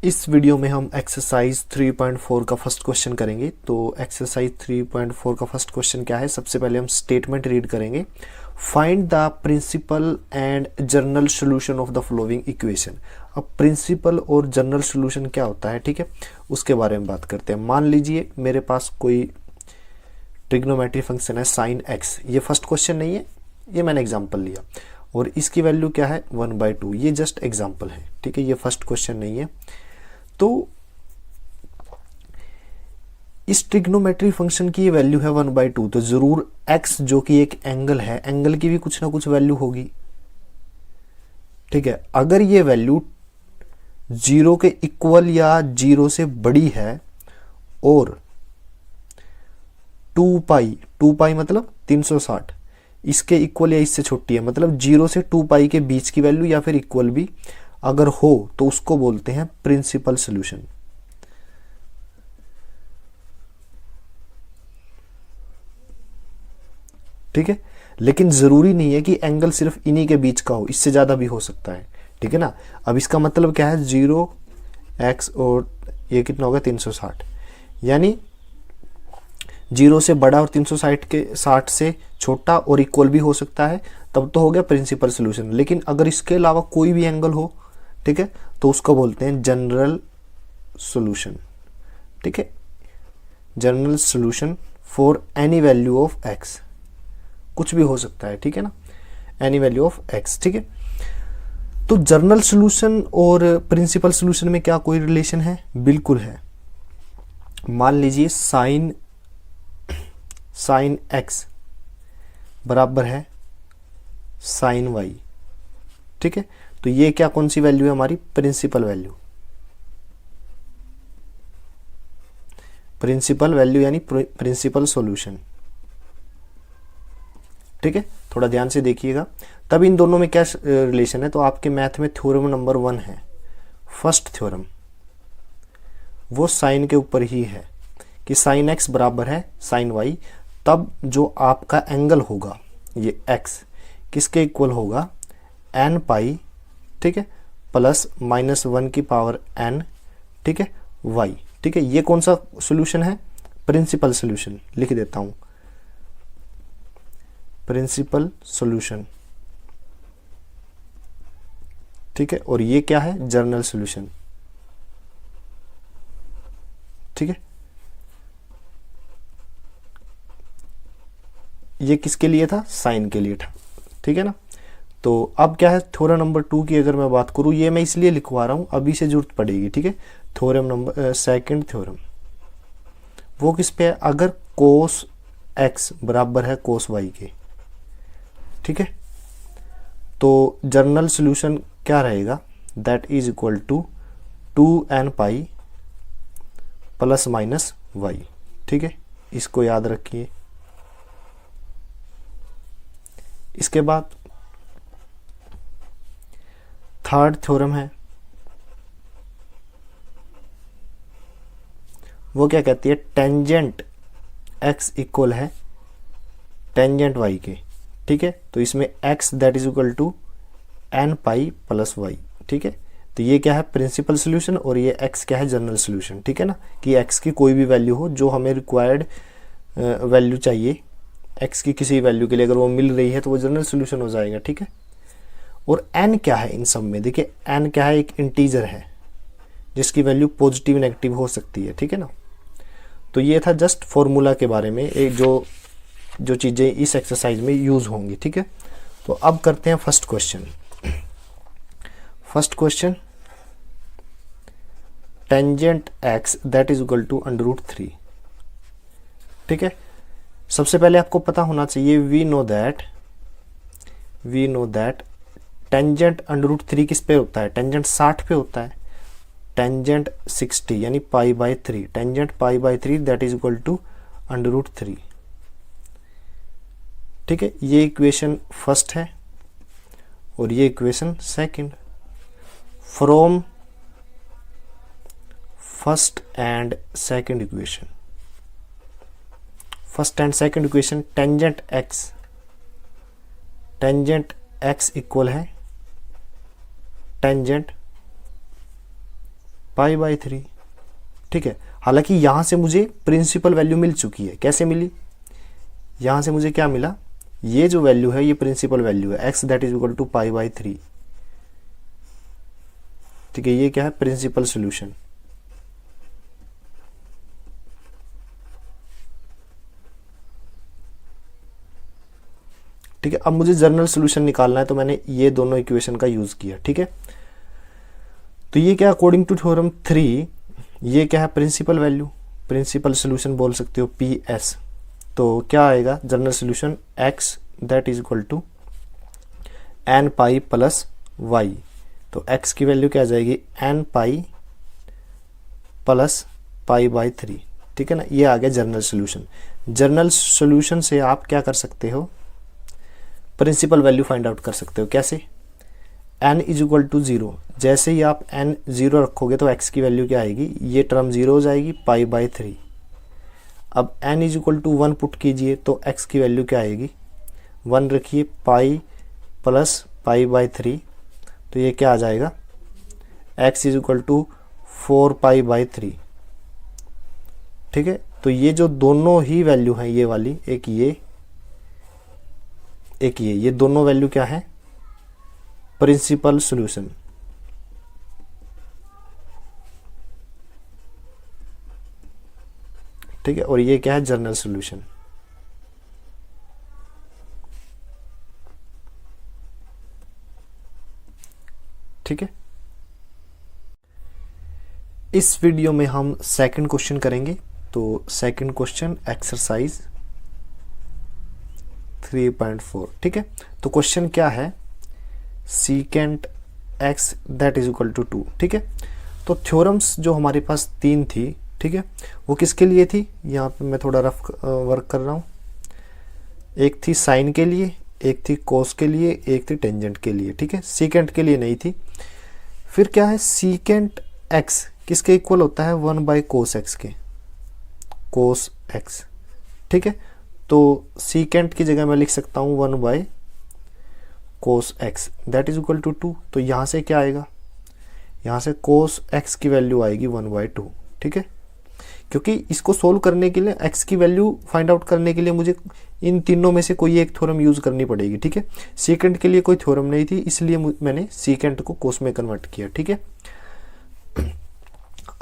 इस वीडियो में हम एक्सरसाइज 3.4 का फर्स्ट क्वेश्चन करेंगे। तो एक्सरसाइज 3.4 का फर्स्ट क्वेश्चन क्या है, सबसे पहले हम स्टेटमेंट रीड करेंगे। Find the principal and general solution of the following equation. अब प्रिंसिपल और जनरल सॉल्यूशन क्या होता है, ठीक है, उसके बारे में बात करते हैं। मान लीजिए मेरे पास कोई ट्रिग्नोमेट्री फंक्शन है साइन एक्स। ये फर्स्ट क्वेश्चन नहीं है, ये मैंने एग्जाम्पल लिया, और इसकी वैल्यू क्या है 1/2। ये जस्ट एग्जाम्पल है, ठीक है, ये फर्स्ट क्वेश्चन नहीं है। तो इस ट्रिग्नोमेट्री फंक्शन की ये वैल्यू है 1/2, तो जरूर x जो कि एक एंगल है, एंगल की भी कुछ ना कुछ वैल्यू होगी, ठीक है। अगर ये वैल्यू 0 के इक्वल या 0 से बड़ी है और 2 पाई मतलब 360 इसके इक्वल या इससे छोटी है, मतलब 0 से 2 पाई के बीच की वैल्यू या फिर इक्वल भी अगर हो तो उसको बोलते हैं प्रिंसिपल सॉल्यूशन। ठीक है, लेकिन जरूरी नहीं है कि एंगल सिर्फ इन्हीं के बीच का हो, इससे ज्यादा भी हो सकता है, ठीक है ना। अब इसका मतलब क्या है, 0x और ये कितना होगा 360, यानी 0 से बड़ा और 360 से छोटा और इक्वल भी हो सकता है, तब तो हो गया प्रिंसिपल सॉल्यूशन। लेकिन अगर इसके अलावा कोई भी एंगल हो, ठीक है, तो उसको बोलते हैं जनरल सॉल्यूशन, ठीक है, general solution for any value of x. कुछ भी हो सकता है, ठीक है ना, एनी वैल्यू ऑफ एक्स, ठीक है। तो जनरल सॉल्यूशन और प्रिंसिपल सॉल्यूशन में क्या कोई रिलेशन है? बिल्कुल है। मान लीजिए साइन एक्स बराबर है साइन वाई, ठीक है, तो ये क्या कौन सी वैल्यू है हमारी? Principal value. प्रिंसिपल वैल्यू यानी प्रिंसिपल सॉल्यूशन, ठीक है। थोड़ा ध्यान से देखिएगा, तब इन दोनों में क्या रिलेशन है। तो आपके मैथ में थ्योरम नंबर 1 है, फर्स्ट थ्योरम, वो साइन के ऊपर ही है कि साइन एक्स बराबर है साइन वाई। तब जो आपका एंगल होगा ये एक्स किसके इक्वल होगा? n पाई, ठीक है, प्लस -1 की पावर n, ठीक है, y, ठीक है। ये कौन सा सॉल्यूशन है? Principal solution. लिख देता हूं, प्रिंसिपल सॉल्यूशन, ठीक है। और ये क्या है? जनरल सॉल्यूशन, ठीक है। ये किसके लिए था? साइन के लिए था, ठीक है ना। तो अब क्या है, थ्योरम नंबर 2 की अगर मैं बात करूं, ये मैं इसलिए लिखवा रहा हूं, अभी से जरूरत पड़ेगी, ठीक है। थ्योरम नंबर सेकंड थ्योरम, वो किस पे है? अगर कोस एक्स बराबर है कोस वाई के, ठीक है, तो जनरल सॉल्यूशन क्या रहेगा? That is equal to 2n pi plus minus y, ठीक है, इसको याद रखिए। इसके बाद थर्ड थ्योरम है, वो क्या कहती है? टेंजेंट x इक्वल है टेंजेंट y के, ठीक है। तो इसमें x that is equal to n pi plus y, ठीक है। तो ये क्या है? प्रिंसिपल सॉल्यूशन, और ये x क्या है? जनरल सॉल्यूशन, ठीक है ना, कि x की कोई भी वैल्यू हो जो हमें रिक्वायर्ड वैल्यू चाहिए x की किसी वैल्यू के लिए, अगर वो मिल रही है तो वो जनरल सॉल्यूशन हो जाएगा, ठीक है। और n क्या है इन सब में? देखिए n क्या है? एक इंटीजर है जिसकी वैल्यू पॉजिटिव नेगेटिव हो सकती है, ठीक है ना। तो ये था जस्ट फॉर्मूला के बारे में, एक जो चीजें इस एक्सरसाइज में यूज होंगी, ठीक है। तो अब करते हैं first question. First question, tangent x that is equal to √3, ठीक है। सबसे पहले आपको पता होना चाहिए, वी नो दैट टेंजेंट √3 किस पे होता है? टेंजेंट 60 पे होता है, टेंजेंट 60 यानी π/3, tangent π/3 that is equal to √3, ठीक है। ये इक्वेशन फर्स्ट है और ये equation second. From first and second equation, first and second equation, tangent x equal है टेंजेंट π/3, ठीक है। हालांकि यहाँ से मुझे प्रिंसिपल वैल्यू मिल चुकी है। कैसे मिली? यहाँ से मुझे क्या मिला, ये जो वैल्यू है ये प्रिंसिपल वैल्यू है, x that is equal to π/3, ठीक है। ये क्या है? Principal solution. ठीक है। अब मुझे जनरल सोल्यूशन निकालना है, तो मैंने ये दोनों इक्वेशन का यूज किया, ठीक है। तो ये क्या, अकॉर्डिंग टू थ्योरम 3, ये क्या है? प्रिंसिपल वैल्यू, प्रिंसिपल सोल्यूशन बोल सकते हो, PS। तो क्या आएगा general solution? x that is equal to n pi plus y। तो x की वैल्यू क्या आ जाएगी? n पाई प्लस π/3, ठीक है ना। ये आ गया जनरल सोल्यूशन। जनरल सोल्यूशन से आप क्या कर सकते हो? प्रिंसिपल वैल्यू फाइंड आउट कर सकते हो। कैसे? n इज इक्वल टू 0, जैसे ही आप n 0 रखोगे तो x की वैल्यू क्या आएगी? ये टर्म 0 हो जाएगी, π/3। अब n is equal to 1 put कीजिए तो x की वैल्यू क्या आएगी? 1 रखिए, पाई प्लस π/3, तो ये क्या आ जाएगा? x इज इक्वल टू 4π/3, ठीक है। तो ये जो दोनों ही वैल्यू हैं, ये वाली, एक ये दोनों वैल्यू क्या है? प्रिंसिपल सॉल्यूशन, ठीक है। और ये क्या है? General solution. ठीक है। इस वीडियो में हम सेकंड क्वेश्चन करेंगे। तो सेकंड क्वेश्चन एक्सरसाइज 3.4, ठीक है। तो क्वेश्चन क्या है? Secant x that is equal to 2, ठीक है। तो थ्योरम्स जो हमारे पास 3 थी, ठीक है, वो किसके लिए थी? यहाँ पे मैं थोड़ा रफ वर्क कर रहा हूँ। एक थी साइन के लिए, एक थी कोस के लिए, एक थी टेंजेंट के लिए, ठीक है। सीकेंट के लिए नहीं थी। फिर क्या है? सीकेंट x किसके इक्वल होता है? 1/cos x के, cos x, ठीक है। तो सीकेंट की जगह मैं लिख सकता हूँ 1/cos x that is equal to 2। तो यहाँ से क्या आएगा? यहाँ से cos x की वैल्यू आएगी 1/2, ठीक है। क्योंकि इसको सोल्व करने के लिए, x की वैल्यू फाइंड आउट करने के लिए मुझे इन तीनों में से कोई एक थ्योरम यूज करनी पड़ेगी, ठीक है। सीकेंट के लिए कोई थ्योरम नहीं थी, इसलिए मैंने सीकेंट को कोस में कन्वर्ट किया, ठीक है।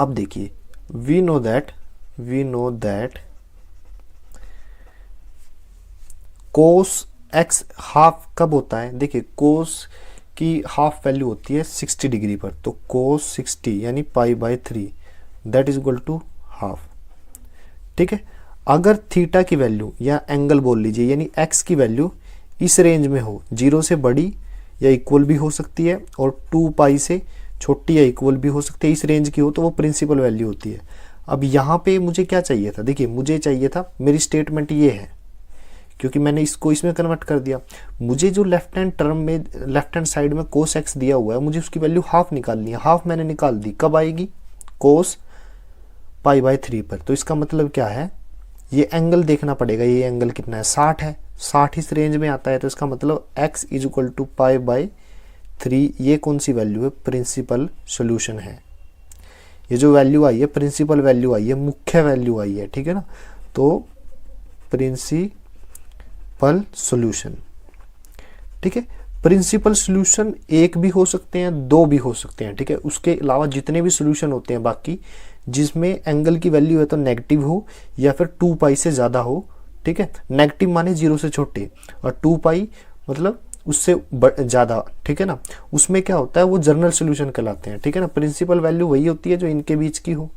अब देखिए, we know that cos x half कब होता है? देखिए, cos की हाफ वैल्यू होती है 60 डिग्री पर। तो cos 60 यानी π/3 that is equal to half, ठीक है। अगर थीटा की वैल्यू या एंगल बोल लीजिए, यानी x की वैल्यू इस रेंज में हो, 0 से बड़ी या इक्वल भी हो सकती है और 2π से छोटी या इक्वल भी हो सकती है, इस रेंज की हो, तो वो प्रिंसिपल वैल्यू होती है। अब यहाँ पे मुझे क्या चाहिए था? देखिए, मुझे चाहिए था, मेरी स्टेटमेंट ये है, क्योंकि मैंने इसको इसमें कन्वर्ट कर दिया। मुझे जो लेफ्ट हैंड टर्म में, लेफ्ट हैंड साइड में cos x दिया हुआ है, मुझे उसकी वैल्यू हाफ निकालनी है। हाफ मैंने निकाल दी, कब आएगी? cos π/3 पर। तो इसका मतलब क्या है? ये एंगल देखना पड़ेगा, ये एंगल कितना है? 60 है, 60 इस रेंज में आता है। तो इसका मतलब x इज इक्वल टू π/3, ये कौन सी वैल्यू है? प्रिंसिपल सोल्यूशन है। ये जो वैल्यू आई है, प्रिंसिपल वैल्यू आई है, मुख्य वैल्यू आई है, ठीक है ना। तो प्रिंसिपल सोल्यूशन, ठीक है। प्रिंसिपल सोल्यूशन एक भी हो सकते हैं, दो भी हो सकते हैं, ठीक है। उसके अलावा जितने भी सोल्यूशन होते हैं बाकी, जिसमें एंगल की वैल्यू है तो नेगेटिव हो या फिर 2π से ज़्यादा हो, ठीक है। नेगेटिव माने 0 से छोटे और 2π मतलब उससे ज़्यादा, ठीक है ना। उसमें क्या होता है? वो जनरल सोल्यूशन कहलाते हैं, ठीक है ना। प्रिंसिपल वैल्यू वही होती है जो इनके बीच की हो।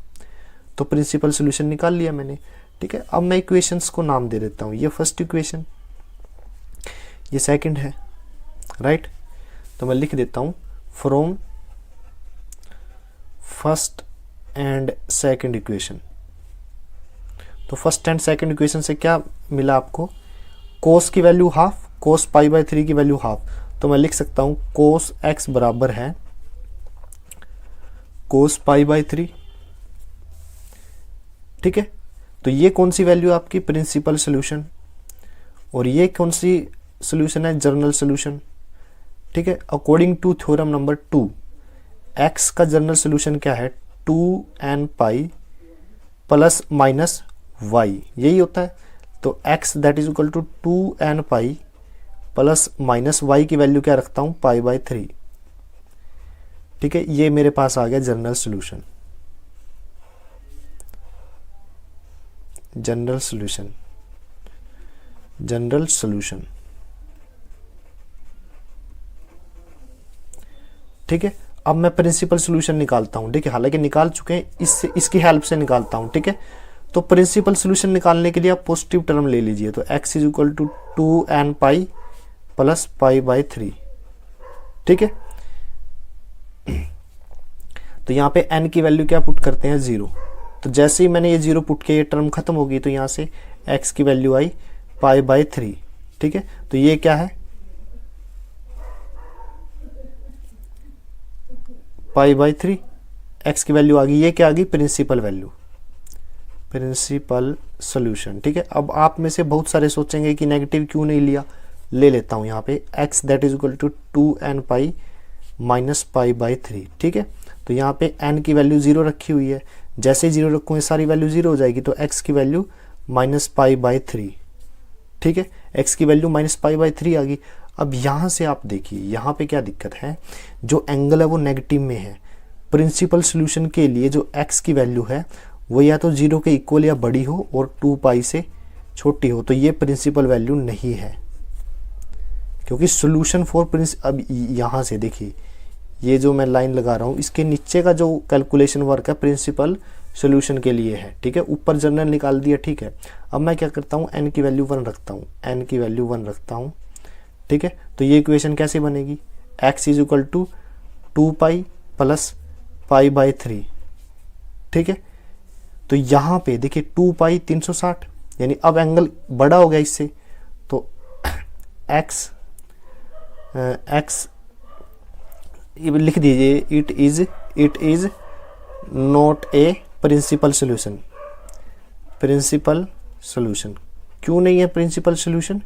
तो प्रिंसिपल सोल्यूशन निकाल लिया मैंने, ठीक है। अब मैं इक्वेशंस को नाम दे देता हूँ। ये फर्स्ट इक्वेशन, ये सेकंड है, राइट। तो मैं लिख देता हूँ from first and second equation. तो फर्स्ट एंड सेकंड इक्वेशन से क्या मिला आपको? cos की वैल्यू हाफ, cos π/3 की वैल्यू हाफ। तो मैं लिख सकता हूँ cos x बराबर है cos π/3, ठीक है। तो ये कौन सी वैल्यू आपकी? Principal solution. और ये कौन सी सोल्यूशन है? जनरल सोल्यूशन, ठीक है। According to theorem number 2, x का जनरल सोल्यूशन क्या है? 2n pi plus minus Y, यही होता है। तो x that is equal to 2n pi plus minus y की वैल्यू क्या रखता हूं, पाई बाय 3। ठीक है, ये मेरे पास आ गया general solution. General solution, general solution. ठीक है, अब मैं प्रिंसिपल सॉल्यूशन निकालता हूं। ठीक है, हालांकि निकाल चुके हैं, इससे इसकी हेल्प से निकालता हूं। ठीक है, तो प्रिंसिपल सॉल्यूशन निकालने के लिए आप पॉजिटिव टर्म ले लीजिए। तो x is equal to 2n pi plus pi by 3। ठीक है, तो यहां पे n की वैल्यू क्या पुट करते हैं, 0। तो जैसे ही मैंने ये 0 पुट किया, ये टर्म खत्म होगी, तो यहां से x की वैल्यू आई पाई बाय 3। ठीक है, तो ये क्या है, पाई बाय 3, x की वैल्यू आ गई। ये क्या आ गई, प्रिंसिपल वैल्यू, प्रिंसिपल सॉल्यूशन। ठीक है, अब आप में से बहुत सारे सोचेंगे कि नेगेटिव क्यों नहीं लिया, ले लेता हूं यहाँ पे x that is equal to 2n pi minus pi by 3। ठीक है, तो यहाँ पे n की वैल्यू 0 रखी हुई है, जैसे ही 0 रखूंगे सारी वैल्यू 0 हो जाएगी, तो x की वैल्यू माइनस पाई बाय 3। ठीक है, x की वैल्यू माइनस पाई बाय 3 आ गई। अब यहाँ से आप देखिए, यहाँ पे क्या दिक्कत है, जो एंगल है वो नेगेटिव में है। प्रिंसिपल सॉल्यूशन के लिए जो x की वैल्यू है वो या तो 0 के इक्वल या बड़ी हो और 2 पाई से छोटी हो, तो ये प्रिंसिपल वैल्यू नहीं है, क्योंकि सॉल्यूशन फॉर अब यहाँ से देखिए, ये जो मैं लाइन लगा रहा हूँ, इसके नीचे का जो कैलकुलेशन वर्क है प्रिंसिपल सॉल्यूशन के लिए है। ठीक है, ऊपर जनरल निकाल दिया। ठीक है, अब मैं क्या करता हूँ, n की वैल्यू 1 रखता हूँ, n की वैल्यू 1 रखता हूँ। ठीक है, तो ये इक्वेशन कैसे बनेगी, x is equal to 2 pi plus pi by 3। ठीक है, तो यहाँ पे देखिए 2 पाई 360, यानी अब एंगल बड़ा हो गया इससे, तो x लिख दीजिए, it is not a principal solution. Principal solution क्यों नहीं है प्रिंसिपल सॉल्यूशन,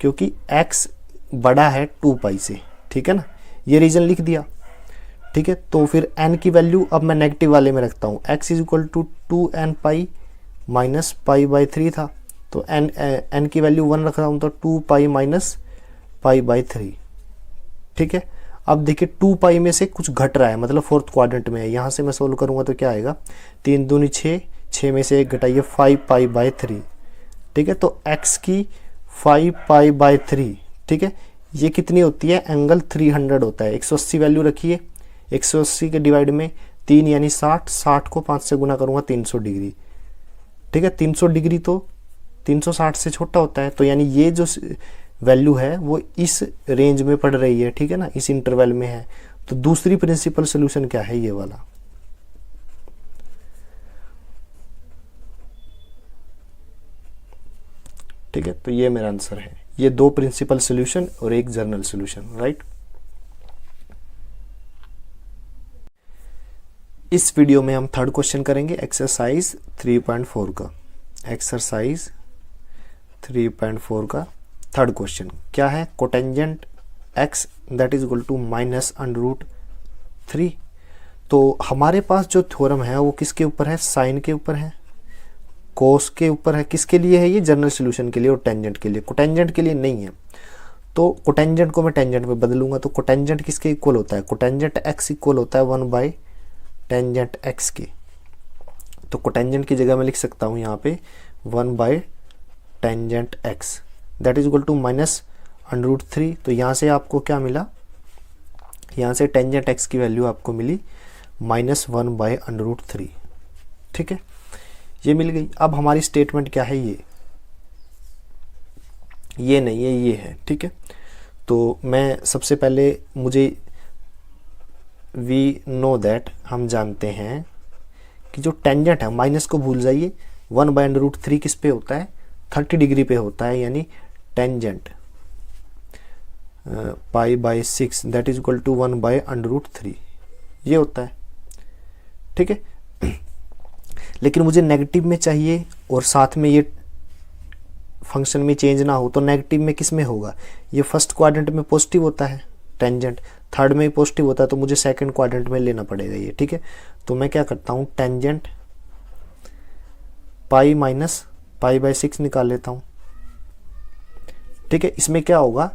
क्योंकि x बड़ा है 2 पाई से। ठीक है ना, ये रीजन लिख दिया। ठीक है, तो फिर n की वैल्यू अब मैं नेगेटिव वाले में रखता हूँ, x is equal to 2n pi minus pi by 3 था, तो n की वैल्यू 1 रख रहा हूँ, तो 2 पाई माइनस पाई बाय 3। ठीक है, अब देखिए 2 पाई में से कुछ घट रहा है, मतलब फोर्थ क्वाड्रेंट में है। यहाँ से मैं सोल्व करूँगा तो क्या आएगा, 3 दूनी 6, 6 में से 1 घटाइए 5 पाई बाय 3। ठीक है, तो x की 5 पाई बाय 3। ठीक है, ये कितनी होती है, एंगल 300 होता है। 180 वैल्यू रखिए, 180 के डिवाइड में 3 यानी 60, 60 को 5 से गुना करूँगा 300 डिग्री। ठीक है, 300 डिग्री तो 360 से छोटा होता है, तो यानी ये जो वैल्यू है वो इस रेंज में पड़ रही है। ठीक है ना, इस इंटरवल में है। तो दूसरी प्रिंसिपल सॉल्यूशन क्या है, ये वाला। ठीक है, तो ये मेरा आंसर है। ये 2 प्रिंसिपल सॉल्यूशन और 1 जनरल सॉल्यूशन, राइट। इस वीडियो में हम थर्ड क्वेश्चन करेंगे, एक्सरसाइज 3.4 का। एक्सरसाइज 3.4 का थर्ड क्वेश्चन क्या है, cotangent x that is equal to minus under root 3। तो हमारे पास जो थ्योरम है वो किसके ऊपर है, साइन के ऊपर है, कोस के ऊपर है। किसके लिए है ये, जनरल सॉल्यूशन के लिए और टेंजेंट के लिए, कोटेंजेंट के लिए नहीं है। तो कोटेंजेंट को मैं टेंजेंट में बदलूंगा, तो कोटेंजेंट किसके इक्वल होता है, कोटेंजेंट x इक्वल होता है 1 बाई टेंजेंट x के। तो कोटेंजेंट की जगह मैं लिख सकता हूँ यहाँ पे 1 by tangent x that is equal to minus under root 3। तो यहाँ से आपको क्या मिला, यहाँ से टेंजेंट x की वैल्यू आपको मिली -1 बाई अंडर रूट 3। ठीक है, ये मिल गई। अब हमारी स्टेटमेंट क्या है, ये नहीं है, ये है। ठीक है, तो मैं सबसे पहले मुझे वी नो दैट, हम जानते हैं कि जो टेंजेंट है, माइनस को भूल जाइए, 1 बाई अंडर रूट 3 किस पे होता है, 30 डिग्री पे होता है, यानी tangent pi by 6 that is equal to 1 by under root 3 ये होता है। ठीक है, लेकिन मुझे नेगेटिव में चाहिए और साथ में ये फंक्शन में चेंज ना हो, तो नेगेटिव में किस में होगा, ये फर्स्ट क्वाड्रेंट में पॉजिटिव होता है टेंजेंट, थर्ड में पॉजिटिव होता है, तो मुझे सेकंड क्वाड्रेंट में लेना पड़ेगा ये। ठीक है, तो मैं क्या करता हूँ, tangent pi minus pi by 6 निकाल लेता हूँ। ठीक है, इसमें क्या होगा,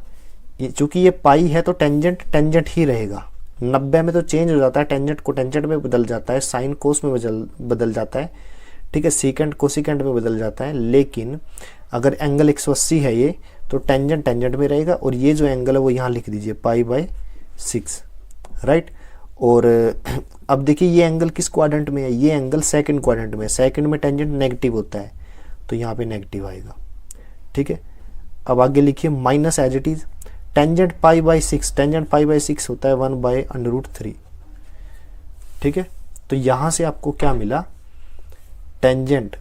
ये चूंकि ये पाई है तो टेंजेंट टेंजेंट ही रहेगा। 90 में तो चेंज हो जाता है, टेंजेंट को टेंजेंट में बदल जाता है, साइन कोस में बदल जाता है। ठीक है, सीकेंट कोसिकेंट में बदल जाता है। लेकिन अगर एंगल 180 है ये, तो टेंजेंट टेंजेंट में रहेगा, और ये जो एंगल है वो यहाँ लिख दीजिए पाई बाय 6, राइट। और अब देखिए ये एंगल किस क्वाड्रेंट में है, ये एंगल सेकंड क्वाड्रेंट में है। सेकंड में टेंजेंट नेगेटिव होता है, तो यहाँ पे नेगेटिव आएगा। ठीक है, अब आगे लिखिए minus as it is tangent pi by 6, tangent pi by 6 होता है 1/√3। ठीक है, तो यहां से आपको क्या मिला, tangent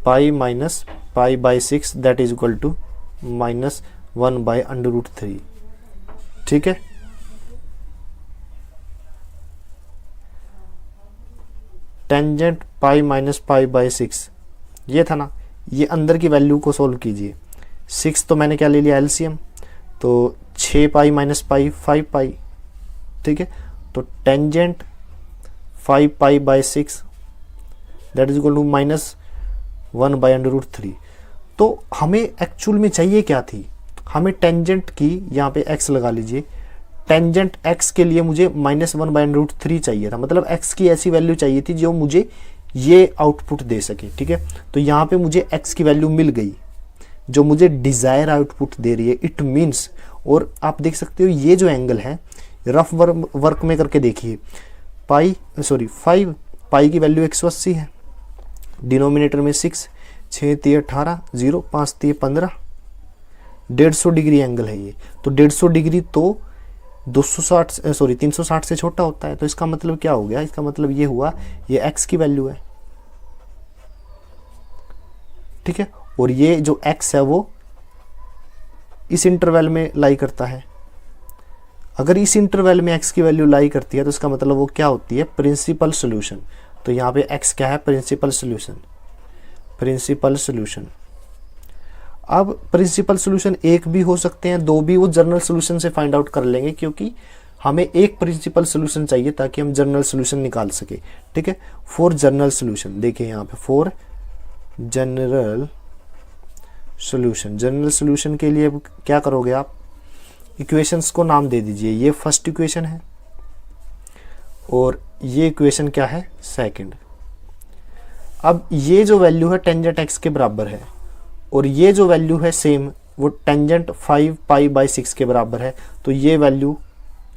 pi minus pi by 6 that is equal to -1/√3। ठीक है, tangent pi minus pi by 6 ये था ना, ये अंदर की वैल्यू को सोल्व कीजिए। 6 तो मैंने क्या ले लिया एलसीएम, तो 6 पाई माइनस पाई 5 पाई। ठीक है, तो tangent 5 pi by 6 that is equal to -1/√3। तो हमें एक्चुअल में चाहिए क्या थी, हमें टेंजेंट की, यहाँ पे x लगा लीजिए, टेंजेंट x के लिए मुझे -1/√3 चाहिए था। मतलब x की ऐसी वैल्यू चाहिए थी जो मुझे ये आउटपुट दे सके। ठीक है, तो यहाँ पे मुझे x की वैल्यू मिल गई जो मुझे डिजायर आउटपुट दे रही है। इट मीन्स, और आप देख सकते हो ये जो एंगल है, रफ वर्क में करके देखिए, 5 पाई की वैल्यू 180 है, डिनोमिनेटर में 6, 6 3 18, 0 5 3 15, 150 डिग्री एंगल है ये। तो 150 डिग्री तो 360 से छोटा होता है। तो इसका मतलब क्या हो गया, इसका मतलब ये हुआ, ये x की वैल्यू है। ठीक है, और ये जो x है वो इस इंटरवल में लाई करता है। अगर इस इंटरवल में x की वैल्यू लाई करती है तो इसका मतलब वो क्या होती है, प्रिंसिपल सॉल्यूशन। तो यहाँ पे x क्या है, प्रिंसिपल सॉल्यूशन। प्रिंसिपल सॉल्यूशन, अब प्रिंसिपल सॉल्यूशन एक भी हो सकते हैं, दो भी, वो जनरल सॉल्यूशन से फाइंड आउट कर लेंगे, क्योंकि हमें एक प्रिंसिपल सॉल्यूशन चाहिए ताकि हम जनरल सॉल्यूशन निकाल सके। ठीक है, फॉर जनरल सॉल्यूशन देखिए यहाँ पे, for general solution, general solution के लिए क्या करोगे आप, इक्वेशंस को नाम दे दीजिए। ये फर्स्ट इक्वेशन है और ये इक्वेशन क्या है, सेकंड। अब ये जो वैल्यू है टेंजेंट x के बराबर है, और ये जो वैल्यू है सेम, वो टेंजेंट 5 पाई बाय 6 के बराबर है। तो ये वैल्यू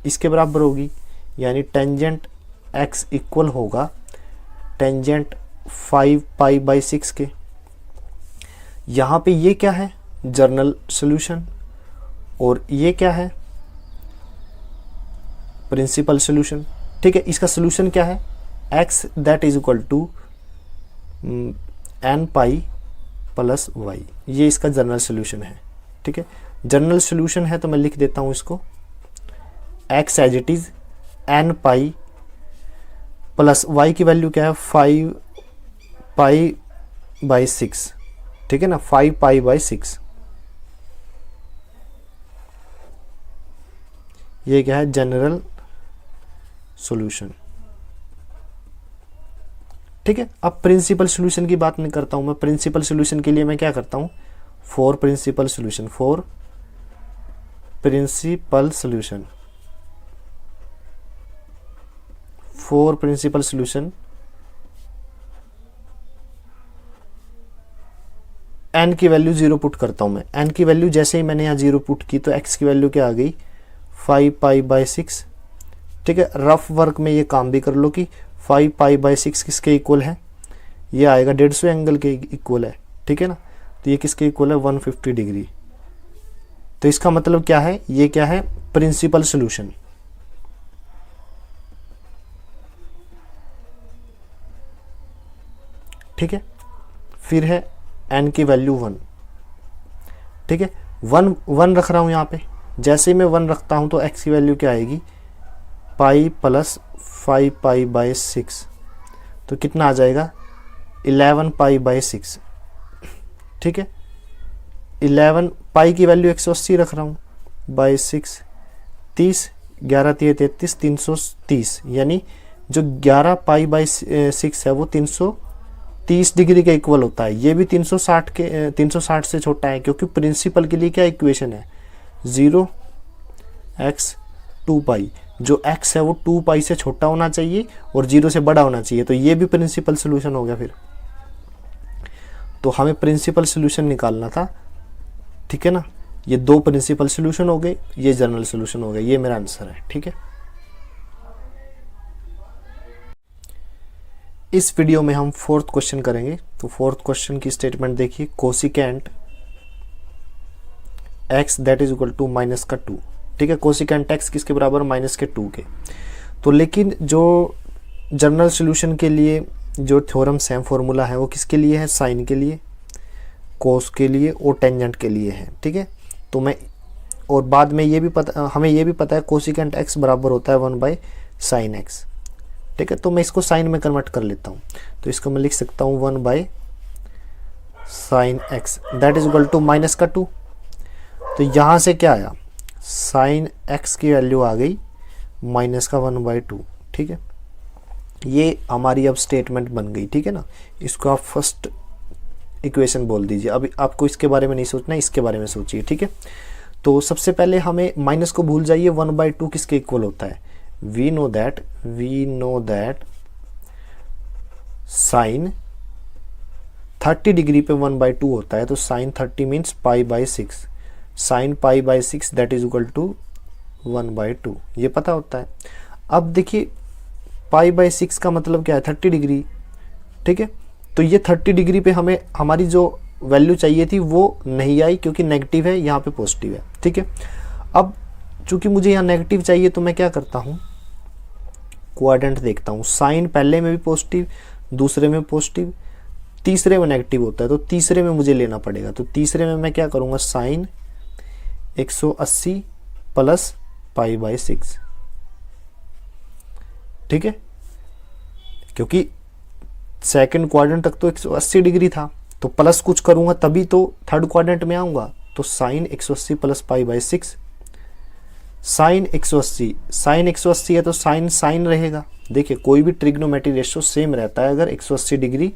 इसके बराबर होगी, यानी टेंजेंट x इक्वल होगा टेंजेंट 5 पाई बाय 6 के। यहाँ पे ये क्या है, जनरल सॉल्यूशन, और ये क्या है, प्रिंसिपल सॉल्यूशन। ठीक है, इसका सॉल्यूशन क्या है, x that is equal to n pi plus y, ये इसका जनरल सॉल्यूशन है। ठीक है, जनरल सॉल्यूशन है तो मैं लिख देता हूं इसको, x as it is n pi plus y की वैल्यू क्या है, 5 पाई बाई 6। ठीक है ना, 5 पाई बाई 6, ये क्या है, जनरल सॉल्यूशन। ठीक है, अब प्रिंसिपल सॉल्यूशन की बात नहीं करता हूं मैं। प्रिंसिपल सॉल्यूशन के लिए मैं क्या करता हूं, for principal solution, for principal solution, for principal solution n की वैल्यू 0 पुट करता हूं मैं। n की वैल्यू जैसे ही मैंने यहाँ 0 पुट की तो x की वैल्यू क्या आ गई, 5 पाई बाई 6। ठीक है, रफ वर्क में ये काम भी कर लो कि 5 पाई बाई 6 किसके इक्वल है, ये आएगा 150 एंगल के इक्वल है। ठीक है ना, तो ये किसके इक्वल है, 150 डिग्री। तो इसका मतलब क्या है, ये क्या है, प्रिंसिपल सॉल्यूशन। ठीक है, फिर है n की वैल्यू 1। ठीक है, 1 रख रहा हूं यहाँ पे। जैसे ही मैं 1 रखता हूं तो x की वैल्यू क्या आएगी, पाई प्लस 5 पाई बाई 6, तो कितना आ जाएगा, 11 पाई बाई 6। ठीक है, 11 पाई की वैल्यू 180 रख रहा हूँ, बाई 6, 30, 11 3 33, 330, यानी जो 11 पाई बाई 6 है वो 330 डिग्री के इक्वल होता है। ये भी 360 से छोटा है, क्योंकि प्रिंसिपल के लिए क्या इक्वेशन है, 0x 2 पाई। जो x है वो 2 पाई से छोटा होना चाहिए और 0 से बड़ा होना चाहिए, तो ये भी प्रिंसिपल सोल्यूशन हो गया। फिर तो हमें प्रिंसिपल सोल्यूशन निकालना था, ठीक है ना। ये दो प्रिंसिपल सोल्यूशन हो गए, ये जनरल सोल्यूशन हो गए, ये मेरा आंसर है, ठीक है। इस वीडियो में हम फोर्थ क्वेश्चन करेंगे। तो फोर्थ क्वेश्चन की स्टेटमेंट देखिए, cosecant x that is equal to minus का 2, ठीक है। कोसिकेंट x किसके बराबर, माइनस के 2 के। तो लेकिन जो जनरल सोल्यूशन के लिए जो थ्योरम सेम फॉर्मूला है वो किसके लिए है, साइन के लिए, कोस के लिए और टेंजेंट के लिए है, ठीक है। तो मैं और बाद में ये भी पता, हमें ये भी पता है कोसिकेंट x बराबर होता है 1 बाई साइन x, ठीक है। तो मैं इसको साइन में कन्वर्ट कर लेता हूँ, तो इसको मैं लिख सकता हूँ 1 by sine x that is equal to minus का 2। तो यहाँ से क्या आया, साइन x की वैल्यू आ गई माइनस का 1/2, ठीक है। ये हमारी अब स्टेटमेंट बन गई, ठीक है ना। इसको आप फर्स्ट इक्वेशन बोल दीजिए। अभी आपको इसके बारे में नहीं सोचना, इसके बारे में सोचिए, ठीक है। तो सबसे पहले हमें माइनस को भूल जाइए, 1/2 किसके इक्वल होता है, we know that sine 30 degree पे 1/2 होता है। तो sine 30 means pi by 6, sine pi by 6 that is equal to 1/2, ये पता होता है। अब देखिए पाई बाई 6 का मतलब क्या है, 30 डिग्री, ठीक है। तो ये 30 डिग्री पे हमें हमारी जो वैल्यू चाहिए थी वो नहीं आई, क्योंकि नेगेटिव है, यहाँ पे पॉजिटिव है, ठीक है। अब चूंकि मुझे यहाँ नेगेटिव चाहिए तो मैं क्या करता हूँ, क्वाड्रेंट देखता हूँ। साइन पहले में भी पॉजिटिव, दूसरे में पॉजिटिव, तीसरे में नेगेटिव होता है, तो तीसरे में मुझे लेना पड़ेगा। तो तीसरे में मैं क्या करूँगा, साइन 180 प्लस पाई बाई 6, ठीक है। क्योंकि सेकंड क्वाड्रेंट तक तो 180 डिग्री था, तो प्लस कुछ करूंगा तभी तो थर्ड क्वाड्रेंट में आऊंगा। तो sine 180 plus pi by 6, sine 180 है तो साइन रहेगा। देखिए कोई भी ट्रिग्नोमेट्रिक रेशियो सेम रहता है अगर 180 डिग्री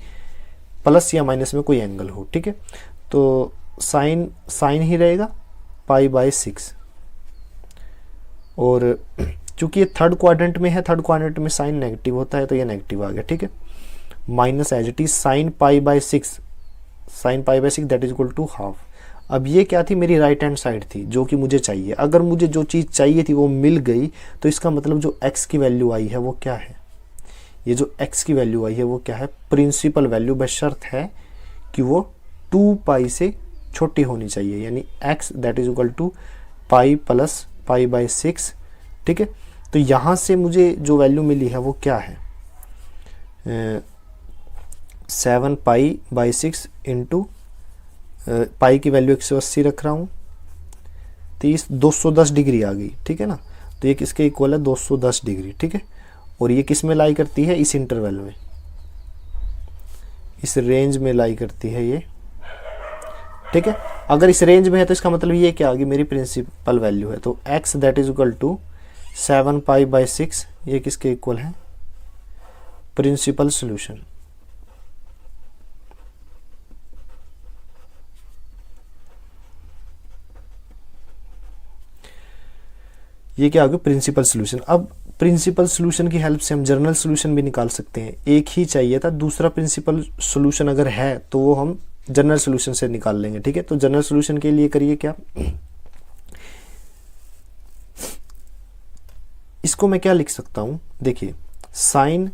प्लस या माइनस में कोई एंगल हो, ठीक है। तो साइन ही रहेगा पाई बाई 6, और चूंकि ये थर्ड क्वाड्रेंट में है, थर्ड क्वाड्रेंट में साइन नेगेटिव होता है, तो ये नेगेटिव आ गया, ठीक है। Minus as it is sine pi by 6 that is equal to half. अब ये क्या थी, मेरी राइट हैंड साइड थी जो कि मुझे चाहिए। अगर मुझे जो चीज़ चाहिए थी वो मिल गई, तो इसका मतलब जो x की वैल्यू आई है वो क्या है, ये जो x की वैल्यू आई है वो क्या है, प्रिंसिपल वैल्यू, बशर्त है कि वो 2 पाई से छोटी होनी चाहिए, यानी x that is equal to pi plus pi by 6, ठीक है। तो यहाँ से मुझे जो वैल्यू मिली है वो क्या है, 7 पाई बाई 6 इंटू पाई की वैल्यू 180 रख रहा हूँ, 210 डिग्री आ गई, ठीक है ना। तो ये किसके इक्वल है, 210 डिग्री, ठीक है। और ये किस में लाई करती है, इस इंटरवल में, इस रेंज में लाई करती है ये, ठीक है। अगर इस रेंज में है तो इसका मतलब ये क्या आ गई, मेरी प्रिंसिपल वैल्यू है। तो x that is equal to 7 pi by 6, ये किसके इक्वल है, प्रिंसिपल सोल्यूशन। ये क्या आ गया, प्रिंसिपल सोल्यूशन। अब प्रिंसिपल सोल्यूशन की हेल्प से हम जनरल सोल्यूशन भी निकाल सकते हैं। एक ही चाहिए था, दूसरा प्रिंसिपल सोल्यूशन अगर है तो वो हम जनरल सोल्यूशन से निकाल लेंगे, ठीक है। तो जनरल सोल्यूशन के लिए करिए क्या, इसको मैं क्या लिख सकता हूं, देखिए साइन,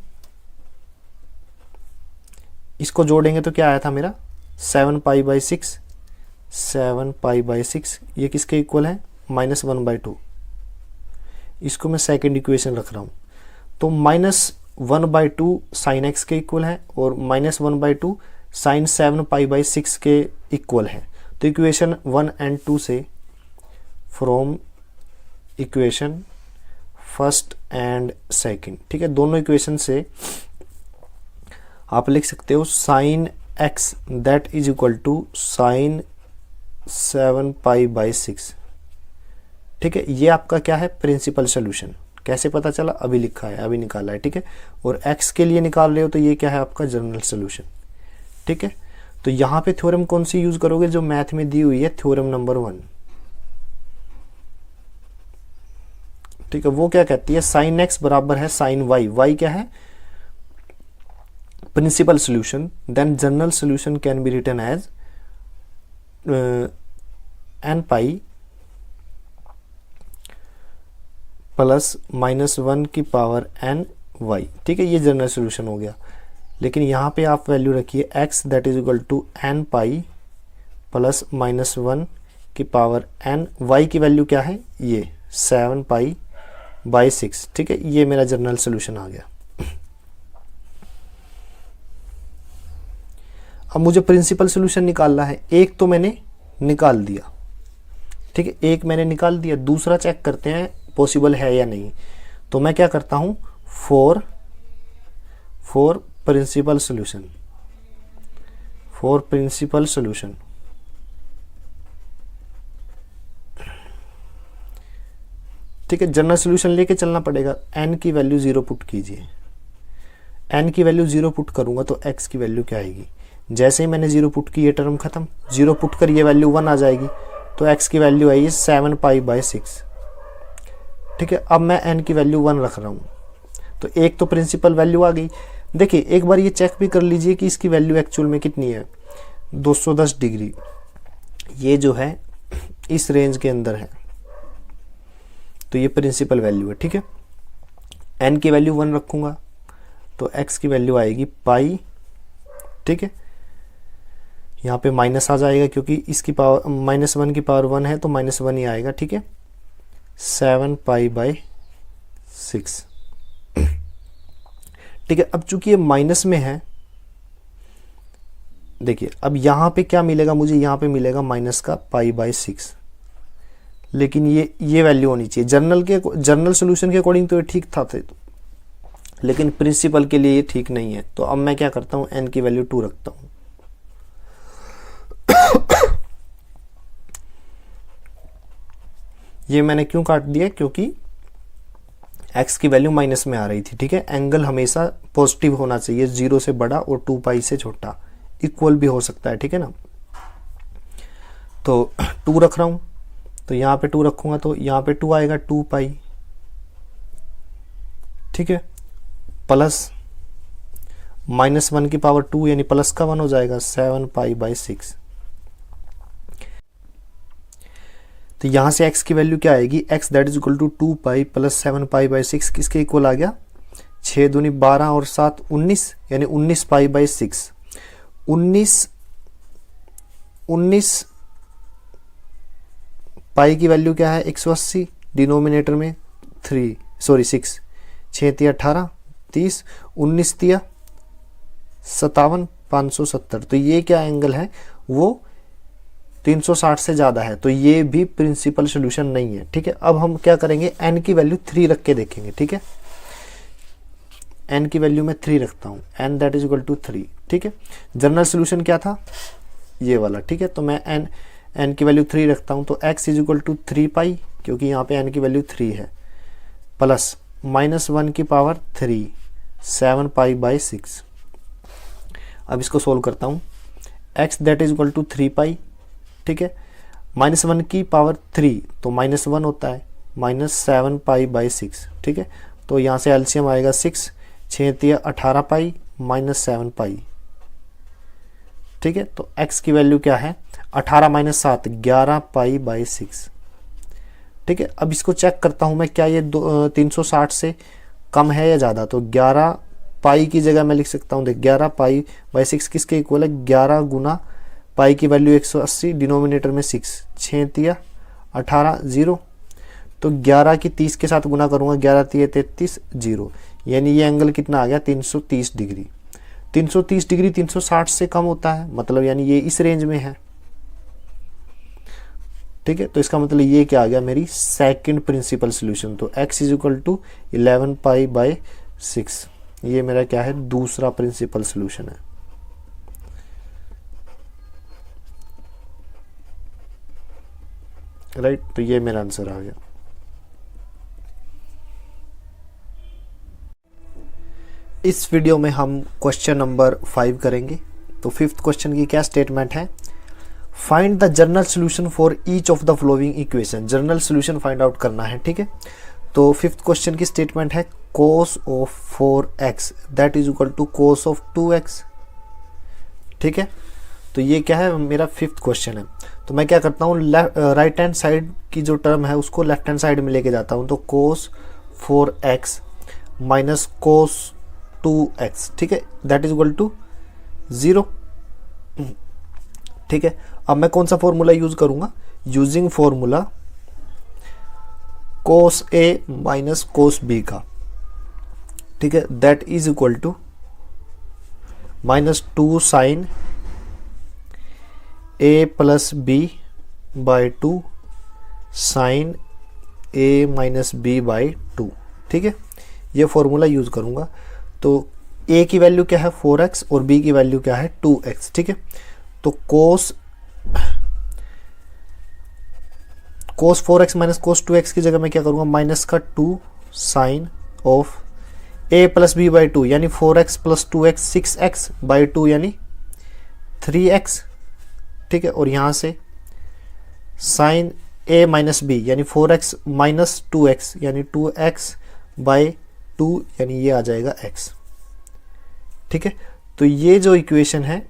इसको जोड़ेंगे तो क्या आया था मेरा, 7 पाई बाई 6, 7 पाई बाई 6, ये किसके इक्वल है, -1/2। इसको मैं सेकेंड इक्वेशन रख रहा हूं। तो -1/2 साइन x के इक्वल है और -1/2 साइन 7 पाई बाई 6 के इक्वल है। तो इक्वेशन 1 एंड 2 से, from equation first and second, ठीक है, दोनों इक्वेशन से आप लिख सकते हो sine x that is equal to sine 7 pi by 6, ठीक है। ये आपका क्या है, प्रिंसिपल सोल्यूशन। कैसे पता चला, अभी लिखा है, अभी निकाला है, ठीक है। और x के लिए निकाल रहे हो तो ये क्या है आपका जनरल सोल्यूशन, ठीक है। तो यहाँ पे थ्योरम कौन सी यूज करोगे, जो मैथ में दी हुई है थ्योरम नंबर 1, ठीक है। वो क्या कहती है, साइन x बराबर है साइन y, y क्या है principal solution, then general solution can be written as n pi plus -1 की पावर n y, ठीक है। ये जनरल सोल्यूशन हो गया। लेकिन यहाँ पे आप वैल्यू रखिए x that is equal to n pi plus -1 की पावर n, y की वैल्यू क्या है, ये 7 पाई बाई 6, ठीक है। ये मेरा जनरल सोल्यूशन आ गया। अब मुझे प्रिंसिपल सोल्यूशन निकालना है। एक तो मैंने निकाल दिया, ठीक है, एक मैंने निकाल दिया, दूसरा चेक करते हैं पॉसिबल है या नहीं। तो मैं क्या करता हूं, for principal solution, for principal solution, ठीक है। जनरल सोल्यूशन लेके चलना पड़ेगा। n की वैल्यू 0 पुट कीजिए, n की वैल्यू 0 पुट करूंगा तो x की वैल्यू क्या आएगी, जैसे ही मैंने 0 पुट की ये टर्म खत्म, 0 पुट कर ये वैल्यू 1 आ जाएगी, तो x की वैल्यू आई 7 पाई बाई 6, ठीक है। अब मैं n की वैल्यू 1 रख रहा हूँ, तो एक तो प्रिंसिपल वैल्यू आ गई। देखिए एक बार ये चेक भी कर लीजिए कि इसकी वैल्यू एक्चुअल में कितनी है, 210 डिग्री, ये जो है इस रेंज के अंदर है, तो ये प्रिंसिपल वैल्यू है, ठीक है। n की वैल्यू 1 रखूंगा तो x की वैल्यू आएगी पाई, ठीक है। यहाँ पे माइनस आ जाएगा क्योंकि इसकी पावर -1 की पावर 1 है तो -1 ही आएगा, ठीक है। 7 पाई बाई 6, ठीक है। अब चूंकि ये माइनस में है, देखिए अब यहाँ पे क्या मिलेगा मुझे, यहाँ पे मिलेगा माइनस का पाई बाई 6, लेकिन ये वैल्यू होनी चाहिए। जनरल सोल्यूशन के अकॉर्डिंग तो ये ठीक था, लेकिन प्रिंसिपल के लिए ये ठीक नहीं है। तो अब मैं क्या करता हूँ, n की वैल्यू 2 रखता हूँ। ये मैंने क्यों काट दिया, क्योंकि x की वैल्यू माइनस में आ रही थी, ठीक है। एंगल हमेशा पॉजिटिव होना चाहिए, 0 से बड़ा और 2 पाई से छोटा, इक्वल भी हो सकता है, ठीक है ना। तो 2 रख रहा हूं, तो यहाँ पे 2 रखूंगा तो यहाँ पे 2 आएगा, 2 पाई, ठीक है, प्लस -1 की पावर 2 यानी प्लस का 1 हो जाएगा, 7 पाई बाई 6। तो यहां से x की वैल्यू क्या आएगी, x that is equal to 2 pi plus 7 pi by 6 किसके इक्वल आ गया, 6 दूनी 12 और 7 19, यानी 19 पाई बाई 6। 19 पाई की वैल्यू क्या है, 180, डिनोमिनेटर में 6, 6 तिया 18, 30, 19 तिया 57, 570। तो ये क्या एंगल है, वो 360 से ज्यादा है, तो ये भी प्रिंसिपल सोल्यूशन नहीं है, ठीक है। अब हम क्या करेंगे, n की वैल्यू 3 रख के देखेंगे, ठीक है। n की वैल्यू मैं 3 रखता हूं, n that is equal to 3, ठीक है। जनरल सोल्यूशन क्या था, ये वाला, ठीक है। तो मैं n की वैल्यू 3 रखता हूं, तो x इज इक्वल टू 3 पाई, क्योंकि यहाँ पे n की वैल्यू 3 है, प्लस -1 की पावर 3, 7 पाई बाई 6। अब इसको सोल्व करता हूं, x that is equal to 3 pi, ठीक है, -1 की पावर 3 तो -1 होता है, -7 पाई बाई 6, ठीक है। तो यहाँ से एलसीएम आएगा 6, 6 तिया 18 पाई -7 पाई, ठीक है। तो x की वैल्यू क्या है, 18 - 7 11 पाई बाई 6, ठीक है। अब इसको चेक करता हूं मैं, क्या ये 360 से कम है या ज़्यादा। तो 11 पाई की जगह मैं लिख सकता हूँ, देख 11 पाई बाई 6 किसके इक्वल है, 11 गुना पाई की वैल्यू 180, डिनोमिनेटर में 6, 6 तिया 18 0, तो 11 की 30 के साथ गुना करूंगा, 11 तिया 33 0, यानी ये एंगल कितना आ गया, 330 डिग्री। 330 डिग्री 360 से कम होता है, मतलब यानी ये इस रेंज में है, ठीक है। तो इसका मतलब ये क्या आ गया, मेरी सेकंड प्रिंसिपल सोल्यूशन। तो x is equal to 11 pi by 6, ये मेरा क्या है, दूसरा प्रिंसिपल सोल्यूशन है, राइट। तो ये मेरा आंसर आ गया। इस वीडियो में हम क्वेश्चन नंबर 5 करेंगे। तो फिफ्थ क्वेश्चन की क्या स्टेटमेंट है, find the general solution for each of the following equation. General solution find out करना है, ठीक है। तो फिफ्थ क्वेश्चन की स्टेटमेंट है cos of 4x that is equal to cos of 2x, ठीक है। तो ये क्या है, मेरा फिफ्थ क्वेश्चन है। तो मैं क्या करता हूँ, राइट हैंड साइड की जो टर्म है उसको लेफ्ट हैंड साइड में लेके जाता हूँ। तो cos 4x minus cos 2x, ठीक है, दैट इज इक्वल टू 0, ठीक है। अब मैं कौन सा फॉर्मूला यूज करूंगा, using formula cos a minus cos b का, ठीक है, that is equal to -2 sine a plus b by 2 sine a minus b by 2, ठीक है। ये फॉर्मूला यूज करूंगा। तो a की वैल्यू क्या है 4x और b की वैल्यू क्या है 2x, ठीक है। तो cos 4x minus cos 2x की जगह मैं क्या करूंगा, माइनस का 2 sine of a plus b by 2 यानी 4x plus 2x 6x by 2 यानी 3x, ठीक है। और यहां से साइन a माइनस बी यानी 4x माइनस 2x यानी 2x बाई 2 यानी ये आ जाएगा x, ठीक है। तो ये जो इक्वेशन है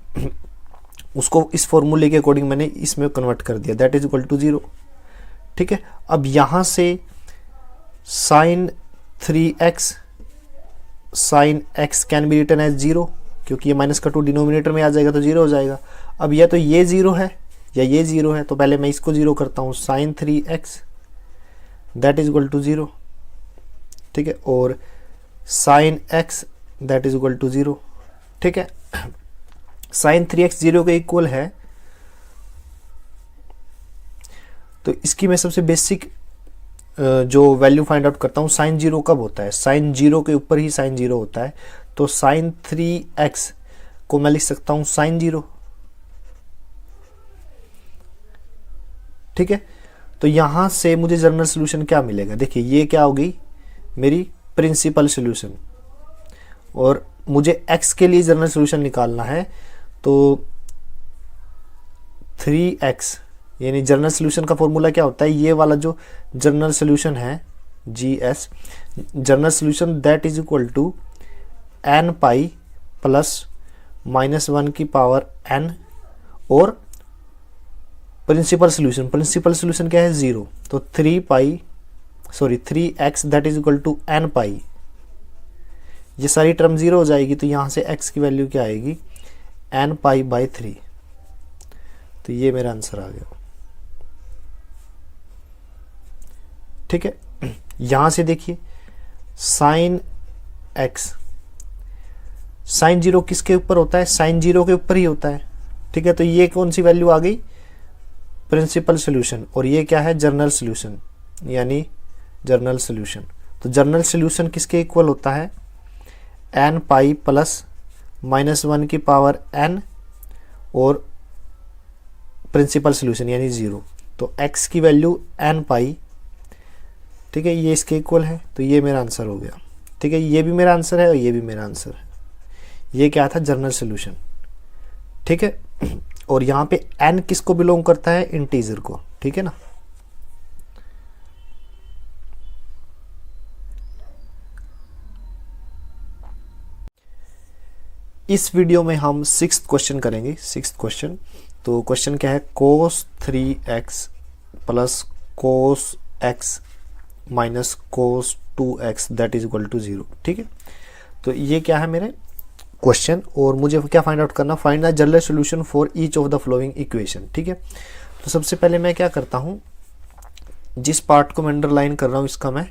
उसको इस फॉर्मूले के अकॉर्डिंग मैंने इसमें कन्वर्ट कर दिया, दैट इज इक्वल टू 0, ठीक है। अब यहां से sine 3x sine x can be written as 0, क्योंकि ये माइनस का 2 डिनोमिनेटर में आ जाएगा तो 0 हो जाएगा। अब या तो ये 0 है या ये 0 है, तो पहले मैं इसको 0 करता हूं, sine 3x that is equal to 0, ठीक है, और sine x that is equal to 0, ठीक है। साइन 3x 0 के इक्वल है, तो इसकी मैं सबसे बेसिक जो वैल्यू फाइंड आउट करता हूं, साइन 0 कब होता है, साइन 0 के ऊपर ही साइन 0 होता है। तो साइन 3x को मैं लिख सकता हूं साइन 0, ठीक है। तो यहां से मुझे जनरल सोल्यूशन क्या मिलेगा, देखिए ये क्या होगी मेरी प्रिंसिपल सोल्यूशन, और मुझे x के लिए जनरल सोल्यूशन निकालना है। तो 3x यानी जनरल सोल्यूशन का फॉर्मूला क्या होता है, ये वाला जो जनरल सोल्यूशन है GS, general solution that is equal to n pi plus -1 की पावर n, और प्रिंसिपल सोल्यूशन क्या है 0, तो 3x that is equal to n pi, ये सारी टर्म 0 हो जाएगी। तो यहां से x की वैल्यू क्या आएगी n पाई बाई 3, तो ये मेरा आंसर आ गया, ठीक है। यहां से देखिए साइन x, साइन 0 किसके ऊपर होता है, साइन 0 के ऊपर ही होता है, ठीक है। तो ये कौन सी वैल्यू आ गई, प्रिंसिपल सॉल्यूशन, और ये क्या है जनरल सॉल्यूशन यानी जनरल सॉल्यूशन। तो जनरल सॉल्यूशन किसके इक्वल होता है, n पाई प्लस -1 की पावर n और प्रिंसिपल सॉल्यूशन यानी 0। तो x की वैल्यू n पाई, ठीक है, ये इसके इक्वल है। तो ये मेरा आंसर हो गया, ठीक है। ये भी मेरा आंसर है और ये भी मेरा आंसर है। ये क्या था, जनरल सॉल्यूशन, ठीक है। और यहाँ पे n किसको बिलोंग करता है, इंटीजर को, ठीक है ना। इस वीडियो में हम 6th क्वेश्चन करेंगे, 6th क्वेश्चन। तो क्वेश्चन क्या है, cos 3x plus cos x minus cos 2x that is equal to 0, ठीक है। तो ये क्या है मेरे क्वेश्चन, और मुझे क्या फाइंड आउट करना, find the general solution for each of the following equation, ठीक है। तो सबसे पहले मैं क्या करता हूं, जिस पार्ट को मैं अंडरलाइन कर रहा हूं इसका मैं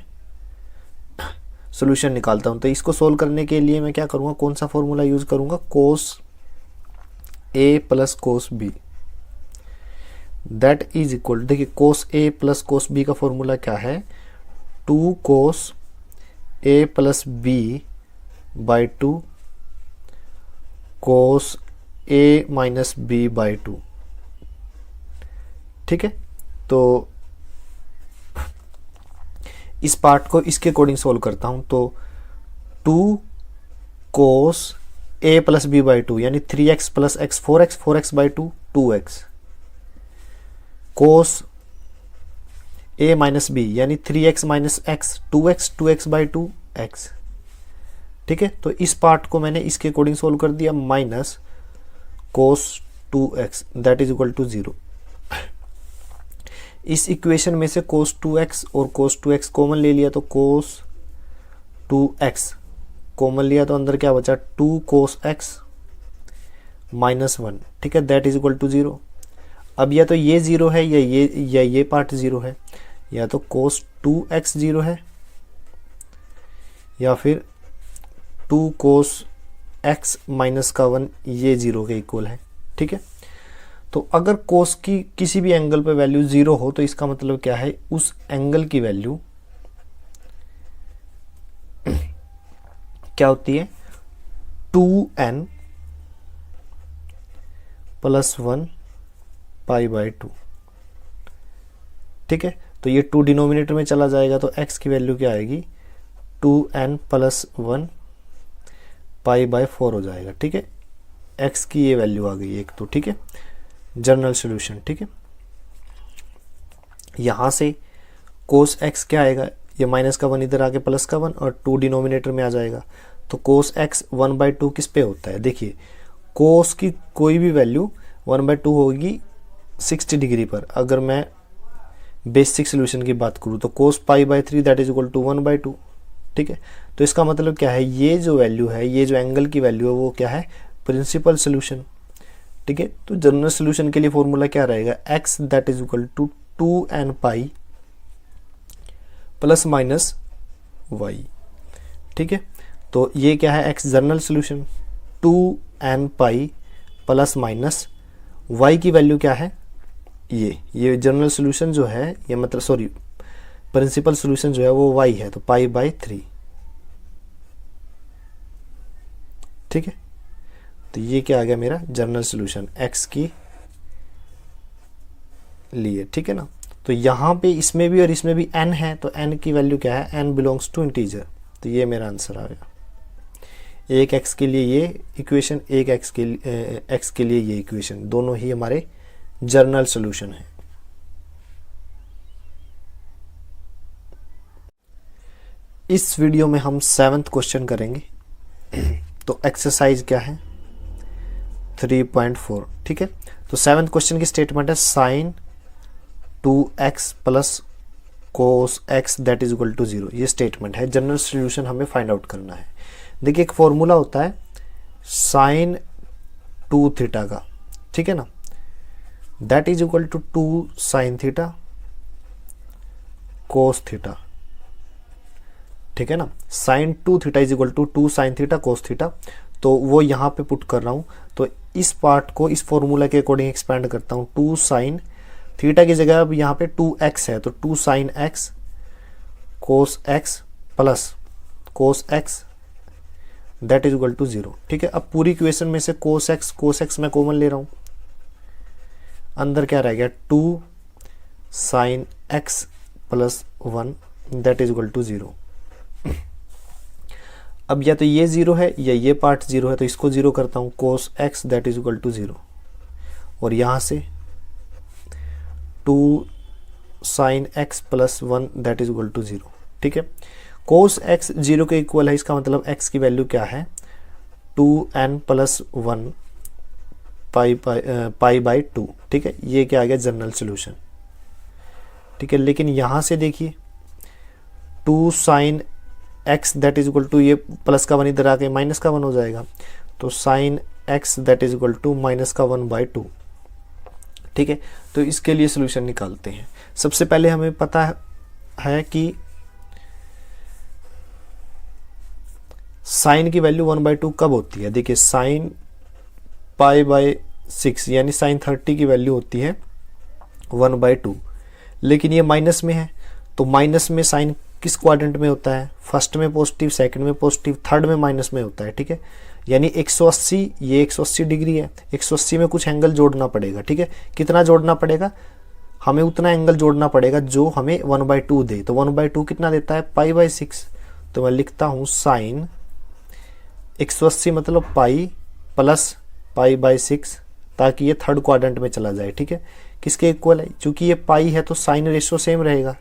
सॉल्यूशन निकालता हूं। तो इसको सोल्व करने के लिए मैं क्या करूंगा, कौन सा फॉर्मूला यूज करूंगा, cos a plus cos b that is equal, देखिए cos a plus cos b का फॉर्मूला क्या है, 2 cos a plus b by 2 cos a minus b by 2, ठीक है। तो इस पार्ट को इसके अकॉर्डिंग सोल्व करता हूं। तो 2 cos a plus b by two यानी 3x plus x 4x 4x by two 2x, cos a minus b यानी 3x minus x 2x 2x by two x. ठीक है, तो इस पार्ट को मैंने इसके अकॉर्डिंग सोल्व कर दिया, minus cos 2x that is equal to 0। इस इक्वेशन में से कोस 2x और कोस 2x कॉमन ले लिया तो कोस 2x कॉमन लिया तो अंदर क्या बचा 2 कोस x माइनस 1। ठीक है, दैट इज इक्वल टू 0। अब या तो ये 0 है या ये पार्ट 0 है, या तो कोस 2x 0 है या फिर 2 कोस x माइनस का 1 ये 0 के इक्वल है। ठीक है, तो अगर कोस की किसी भी एंगल पे वैल्यू 0 हो तो इसका मतलब क्या है, उस एंगल की वैल्यू क्या होती है 2n प्लस 1 पाई बाई 2। ठीक है, तो ये 2 डिनोमिनेटर में चला जाएगा तो x की वैल्यू क्या आएगी 2n प्लस 1 पाई बाई 4 हो जाएगा। ठीक है, x की ये वैल्यू आ गई एक तो। ठीक है, जनरल सॉल्यूशन। ठीक है, यहां से कोस x क्या आएगा, ये माइनस का 1 इधर आके प्लस का 1 और 2 डिनोमिनेटर में आ जाएगा, तो कोस x 1/2 किस पे होता है, देखिए कोस की कोई भी वैल्यू 1/2 होगी 60 डिग्री पर। अगर मैं बेसिक सोल्यूशन की बात करूँ तो cos pi by 3 that is equal to 1/2। ठीक है, तो इसका मतलब क्या है, ये जो वैल्यू है, ये जो एंगल की वैल्यू है वो क्या है प्रिंसिपल सोल्यूशन। ठीक है, तो जनरल सोल्यूशन के लिए फॉर्मूला क्या रहेगा x that is equal to 2n pi plus minus y। ठीक है, तो ये क्या है x general solution 2n pi plus minus y की वैल्यू क्या है, ये जनरल सोल्यूशन जो है, ये मतलब सॉरी प्रिंसिपल सोल्यूशन जो है वो y है, तो पाई बाई 3। ठीक है, तो ये क्या आ गया मेरा जनरल सोल्यूशन x की लिए। ठीक है ना, तो यहाँ पे इसमें भी और इसमें भी n है, तो n की वैल्यू क्या है, n बिलोंग्स टू इंटीजर, तो ये मेरा आंसर आ गया। एक x के लिए ये इक्वेशन, एक x के लिए ये इक्वेशन, दोनों ही हमारे जनरल सॉल्यूशन है। इस वीडियो में हम 7th क्वेश्चन करेंगे। तो एक्सरसाइज क्या है 3.4। ठीक है, तो 7th क्वेश्चन की स्टेटमेंट है sine 2x plus cos x that is equal to 0। ये स्टेटमेंट है, जनरल सॉल्यूशन हमें फाइंड आउट करना है। देखिए एक फॉर्मूला होता है साइन 2 थीटा का, ठीक है ना, that is equal to 2 sine theta cos theta. ठीक है ना, sine 2 theta is equal to 2 sine theta cos theta, तो वो यहाँ पे पुट कर रहा हूँ। तो इस पार्ट को इस फॉर्मूला के अकॉर्डिंग एक्सपेंड करता हूँ, 2 साइन थीटा की जगह अब यहाँ पे 2x है, तो 2 sine x cos x plus cos x that is equal to 0। ठीक है, अब पूरी इक्वेशन में से कोस x मैं कॉमन ले रहा हूँ, अंदर क्या रह गया 2 sine x plus 1 that is equal to 0। अब या तो ये 0 है या ये पार्ट 0 है, तो इसको 0 करता हूँ, cos x that is equal to 0, और यहाँ से 2 sine x plus 1 that is equal to 0। ठीक है, कोस x 0 के इक्वल है, इसका मतलब x की वैल्यू क्या है 2n प्लस 1 पाई बाई 2। ठीक है, ये क्या आ गया जनरल सॉल्यूशन। ठीक है, लेकिन यहाँ से देखिए 2 sine x that is equal to, ये प्लस का 1 इधर आके माइनस का 1 हो जाएगा, तो sine x that is equal to minus का 1/2। ठीक है, तो इसके लिए सॉल्यूशन निकालते हैं। सबसे पहले हमें पता है कि साइन की वैल्यू 1/2 कब होती है। देखिए साइन पाई बाई 6 यानी साइन 30 की वैल्यू होती है 1/2, लेकिन ये माइनस में है, तो माइनस में साइन किस क्वाड्रेंट में होता है, फर्स्ट में पॉजिटिव, सेकंड में पॉजिटिव, थर्ड में माइनस में होता है। ठीक है, यानी 180, ये 180 डिग्री है, 180 में कुछ एंगल जोड़ना पड़ेगा। ठीक है, कितना जोड़ना पड़ेगा, हमें उतना एंगल जोड़ना पड़ेगा जो हमें 1/2 दे। तो 1/2 कितना देता है पाई बाई 6, तो मैं लिखता हूं साइन 180 मतलब पाई प्लस पाई बाई 6, ताकि ये थर्ड क्वाड्रेंट में चला जाए। ठीक है, किसके इक्वल है, चूंकि ये पाई है तो साइन रेशियो सेम रहेगा,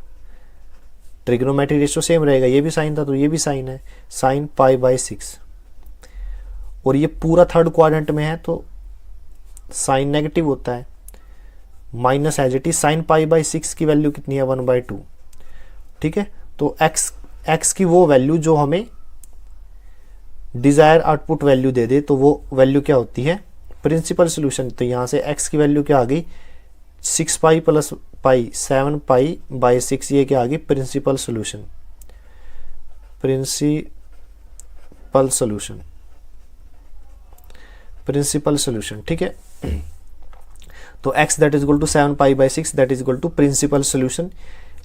ट्रिग्नोमेट्रिक रेशियो सेम रहेगा, ये भी साइन था तो ये भी साइन है, साइन पाई बाई 6। और ये पूरा थर्ड क्वाड्रेंट में है तो साइन नेगेटिव होता है, minus as it is sine pi by 6 की वैल्यू कितनी है 1/2। ठीक है, तो x की वो वैल्यू जो हमें डिजायर आउटपुट वैल्यू दे दे, तो वो वैल्यू क्या होती है, प्रिंसिपल सोल्यूशन। तो यहां से x की वैल्यू क्या आ गई, 6 पाई प्लस पाई 7 पाई बाई 6, ये क्या आ गई, principal solution, principal solution, principal solution. ठीक है, तो x that is equal to 7 pi by 6 that is equal to principal solution,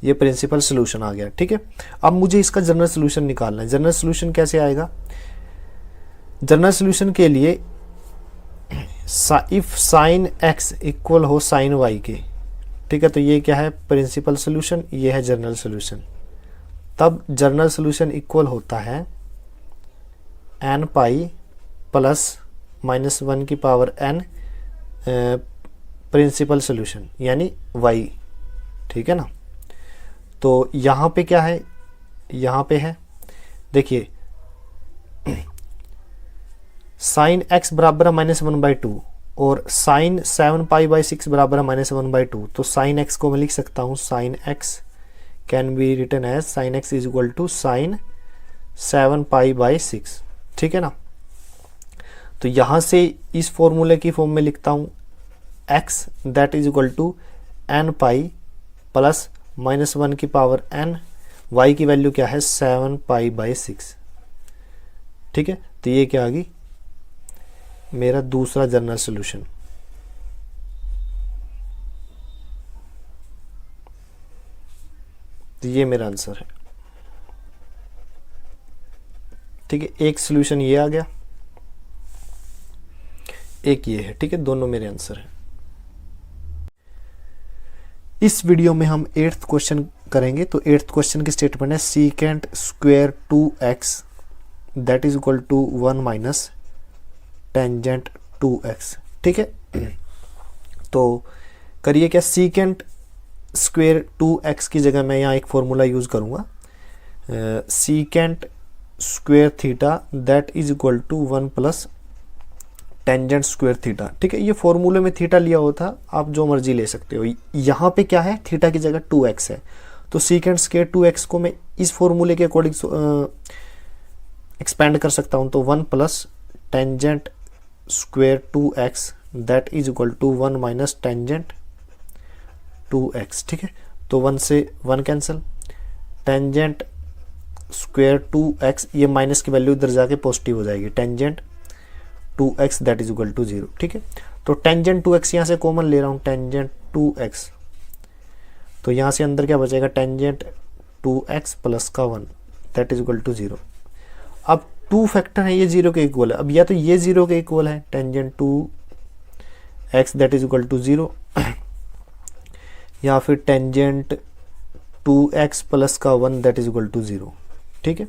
ये प्रिंसिपल सोल्यूशन आ गया। ठीक है, अब मुझे इसका जनरल सोल्यूशन निकालना है। जनरल सोल्यूशन कैसे आएगा, जनरल सोल्यूशन के लिए इफ साइन x इक्वल हो साइन y के, ठीक है, तो ये क्या है, प्रिंसिपल सोल्यूशन, ये है जनरल सोल्यूशन। तब जनरल सोल्यूशन इक्वल होता है n पाई प्लस -1 की पावर n प्रिंसिपल सोल्यूशन यानी y। ठीक है ना, तो यहां पे क्या है, यहां पे है देखिए साइन x बराबर है -1/2 और साइन 7 पाई बाई 6 बराबर है -1/2। तो साइन x को मैं लिख सकता हूं, sine x can be written as sine x is equal to sine 7 pi by 6। ठीक है ना, तो यहां से इस फॉर्मूले की फॉर्म में लिखता हूं x that is equal to n pi plus -1 की पावर n, y की वैल्यू क्या है 7 पाई बाई 6। ठीक है, तो ये क्या आ गई, मेरा दूसरा जनरल सॉल्यूशन। तो ये मेरा आंसर है। ठीक है, एक सॉल्यूशन ये आ गया, एक ये है। ठीक है, दोनों मेरे आंसर है। इस वीडियो में हम 8th क्वेश्चन करेंगे। तो 8th क्वेश्चन की स्टेटमेंट है secant square 2x that is equal to 1 minus tangent 2x। ठीक है, तो करिए क्या, सीकेंट स्क्वायर 2x की जगह मैं यहाँ एक फॉर्मूला यूज करूंगा, secant square theta that is equal to 1 plus tangent square theta. ठीक है, ये फॉर्मूले में थीटा लिया हुआ था, आप जो मर्जी ले सकते हो। यहाँ पे क्या है, थीटा की जगह 2x है, तो सीकेंट स्क्वायर 2x को मैं इस फॉर्मूले के अकॉर्डिंग एक्सपेंड कर सकता हूँ। तो 1 plus tangent square 2x that is equal to 1 minus tangent 2x। ठीक है, तो 1 से 1 कैंसिल, टेंजेंट स्क्वायर 2x, ये माइनस की वैल्यू इधर जाके पॉजिटिव हो जाएगी, tangent 2x that is equal to 0। ठीक है, तो टेंजेंट 2x यहाँ से कॉमन ले रहा हूँ, टेंजेंट 2x, तो यहाँ से अंदर क्या बचेगा, टेंजेंट 2x प्लस का 1 दैट इज इक्वल टू 0। अब 2 फैक्टर है, ये 0 के इक्वल है। अब या तो ये 0 के इक्वल है, tangent 2x that is equal to 0, या फिर टेंजेंट 2x प्लस का 1 दैट इज इक्वल टू 0। ठीक है,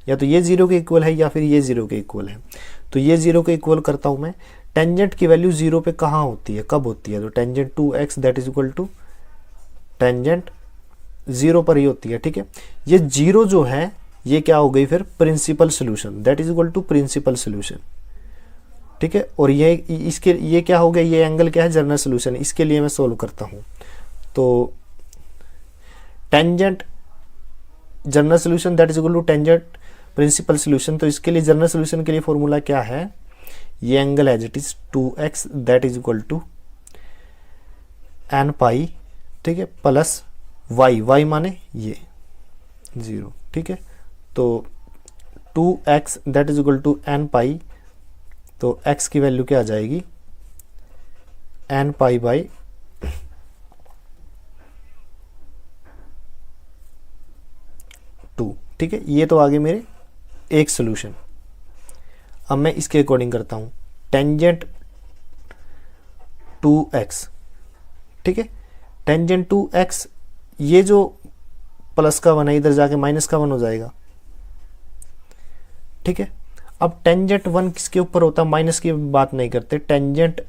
या तो ये 0 के इक्वल है या फिर ये 0 के इक्वल है। तो ये 0 के इक्वल करता हूं मैं। टेंजेंट की वैल्यू 0 पे कहाँ होती है, कब होती है, तो tangent 2x that is equal to tangent 0 पर ही होती है। ठीक है, ये 0 जो है ये क्या हो गई फिर, principal solution that is equal to principal solution. ठीक है, और ये इसके ये क्या हो गया, ये एंगल क्या है, जनरल सोल्यूशन। इसके लिए मैं सोल्व करता हूं, तो tangent general solution that is equal to tangent principal solution. तो इसके लिए जनरल सोल्यूशन के लिए फॉर्मूला क्या है, ये angle as it is 2x that is equal to n pi, ठीक है, प्लस y माने ये 0। ठीक है, तो 2x that is equal to n pi, तो x की वैल्यू क्या आ जाएगी, n पाई बाई 2। ठीक है, ये तो आगे मेरे एक सोल्यूशन। अब मैं इसके अकॉर्डिंग करता हूं, टेंजेंट 2x। ठीक है, टेंजेंट 2x, ये जो प्लस का 1 है इधर जाके माइनस का 1 हो जाएगा। ठीक है, अब टेंजेंट 1 किसके ऊपर होता है, माइनस की बात नहीं करते, टेंजेंट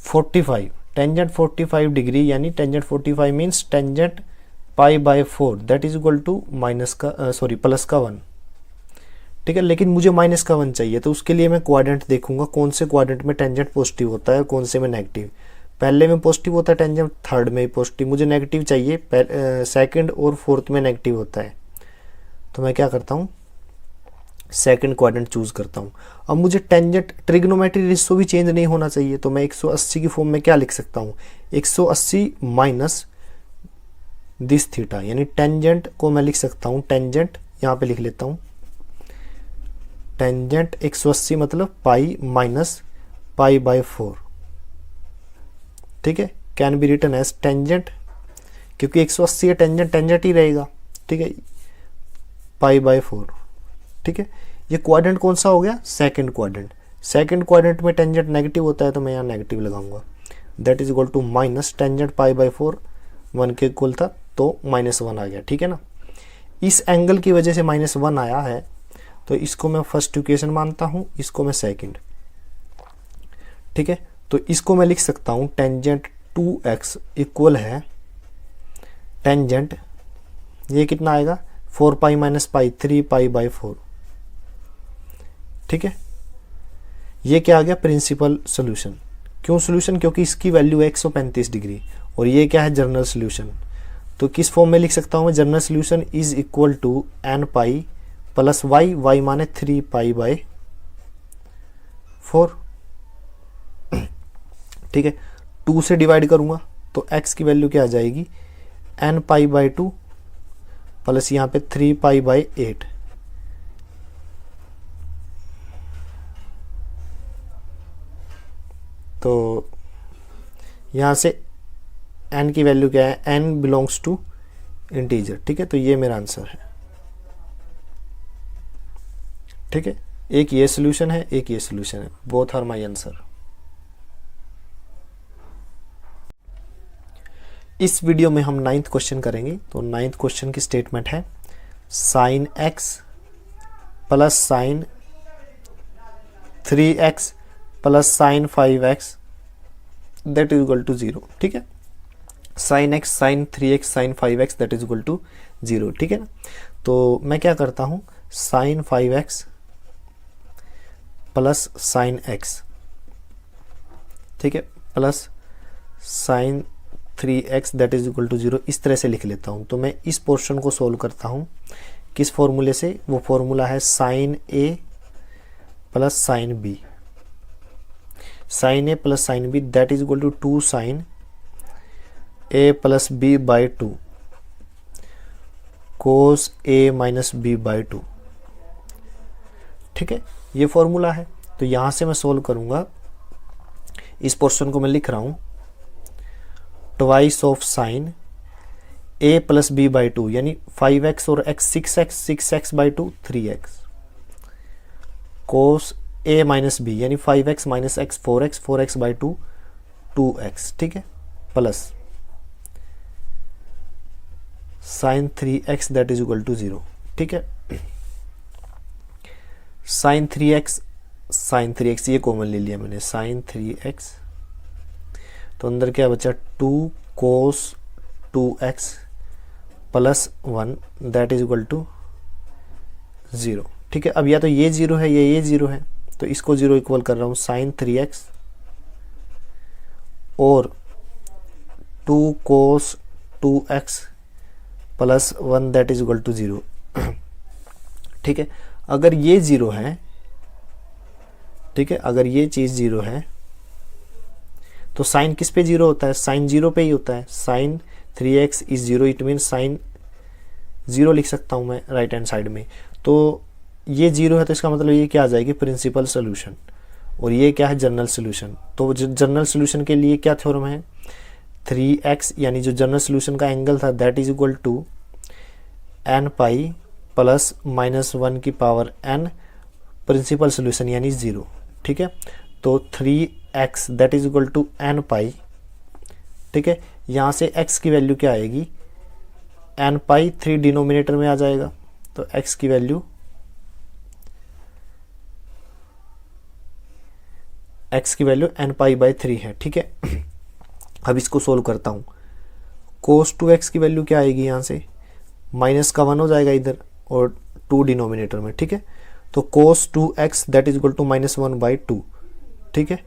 45, टेंजेंट 45 डिग्री, यानी tangent 45 means tangent pi by 4 that is equal to minus का सॉरी प्लस का 1, ठीक है। लेकिन मुझे माइनस का 1 चाहिए, तो उसके लिए मैं क्वाड्रेंट देखूंगा कौन से क्वाड्रेंट में टेंजेंट पॉजिटिव होता है और कौन से में नेगेटिव। पहले में पॉजिटिव होता है टेंजेंट, थर्ड में पॉजिटिव, मुझे नेगेटिव चाहिए, सेकंड और फोर्थ में नेगेटिव होता है। तो मैं क्या करता हूँ, सेकंड क्वाड्रेंट चूज करता हूँ। अब मुझे टेंजेंट ट्रिग्नोमेट्री रेशियो भी चेंज नहीं होना चाहिए, तो मैं 180 की फॉर्म में क्या लिख सकता हूँ, 180 माइनस दिस थीटा, यानी टेंजेंट को मैं लिख सकता हूँ, टेंजेंट यहाँ पे लिख लेता हूँ, टेंजेंट 180 मतलब पाई माइनस पाई बाय 4, ठीक है। Can be written as tangent, क्योंकि 180 है, टेंजेंट टेंजेंट ही रहेगा, ठीक है, पाई बाय 4, ठीक है। ये क्वाड्रेंट कौन सा हो गया, सेकंड क्वाड्रेंट। सेकंड क्वाड्रेंट में टेंजेंट नेगेटिव होता है, तो मैं यहाँ नेगेटिव लगाऊंगा, that is equal to minus tangent pi by 4, 1 के इक्वल था तो -1 आ गया, ठीक है ना। इस एंगल की वजह से -1 आया है, तो इसको मैं फर्स्ट इक्वेशन मानता हूं, इसको मैं सेकंड, ठीक है। तो इसको मैं लिख सकता हूं टेंजेंट 2x इक्वल है टेंजेंट, ये कितना आएगा 4 पाई माइनस पाई 3 पाई बाय 4, ठीक है। ये क्या आ गया, प्रिंसिपल सोल्यूशन। क्यों सोल्यूशन, क्योंकि इसकी वैल्यू है 135 डिग्री और ये क्या है, जनरल सोल्यूशन। तो किस फॉर्म में लिख सकता हूं मैं, general solution is equal to n pi plus y, y माने 3 पाई बाय 4, ठीक है। 2 से डिवाइड करूंगा तो x की वैल्यू क्या आ जाएगी, n पाई बाय 2 प्लस यहाँ पे 3 पाई बाय 8, तो यहाँ से n की वैल्यू क्या है, n बिलोंग्स टू इंटीजर, ठीक है। तो ये मेरा आंसर है, ठीक है। एक ये सोल्यूशन है, एक ये सोल्यूशन है, बोथ आर माय आंसर। इस वीडियो में हम 9th क्वेश्चन करेंगे। तो 9th क्वेश्चन की स्टेटमेंट है sine x plus sine 3x plus sine 5x that is equal to 0, ठीक है। Sine x sine 3x sine 5x that is equal to 0, ठीक है ना। तो मैं क्या करता हूं, sign 5x plus sign x, ठीक है, plus sine 3x that is equal to 0, इस तरह से लिख लेता हूं। तो मैं इस पोर्शन को सोल्व करता हूं किस फॉर्मूले से, वो फॉर्मूला है sine a plus sine b, sine a plus sine b that is equal to 2 sine a plus b by 2 cos a minus b by 2, ठीक है, ये फॉर्मूला है। तो यहां से मैं सोल्व करूंगा, इस पोर्शन को मैं लिख रहा हूं twice of sine a plus b by 2, यानी 5x और x 6x by 2 3x, cos a minus b यानी 5x minus x 4x by 2 2x, ठीक है, plus sine 3x that is equal to 0, ठीक है। साइन 3x ये common ले लिया मैंने, साइन 3x, तो अंदर क्या बचा 2 cos 2x plus 1 that is equal to 0, ठीक है। अब या तो ये 0 है या ये 0 है, तो इसको 0 इक्वल कर रहा हूं, साइन 3x और 2 cos 2x plus 1 that is equal to 0, ठीक है। अगर ये 0 है, ठीक है, अगर ये चीज 0 है तो साइन किस पे 0 होता है, साइन 0 पे ही होता है। Sine 3x is 0, it mean sine 0 लिख सकता हूं मैं राइट हैंड साइड में। तो ये 0 है तो इसका मतलब ये क्या आ जाएगी, प्रिंसिपल सोल्यूशन, और ये क्या है, जनरल सोल्यूशन। तो जनरल सोल्यूशन के लिए क्या थ्योरम है, 3x यानी जो जनरल सोल्यूशन का एंगल था that is equal to n pi plus -1 की पावर n, प्रिंसिपल सोल्यूशन यानी 0, ठीक है। तो 3x that is equal to n pi, ठीक है। यहाँ से x की वैल्यू क्या आएगी, n पाई, 3 डिनोमिनेटर में आ जाएगा, तो x की वैल्यू x की वैल्यू n पाई बाई 3 है, ठीक है। अब इसको सोल्व करता हूँ। cos 2x की वैल्यू क्या आएगी, यहाँ से माइनस का 1 हो जाएगा इधर और 2 डिनोमिनेटर में, ठीक है। तो cos 2x that is equal to -1/2, ठीक है।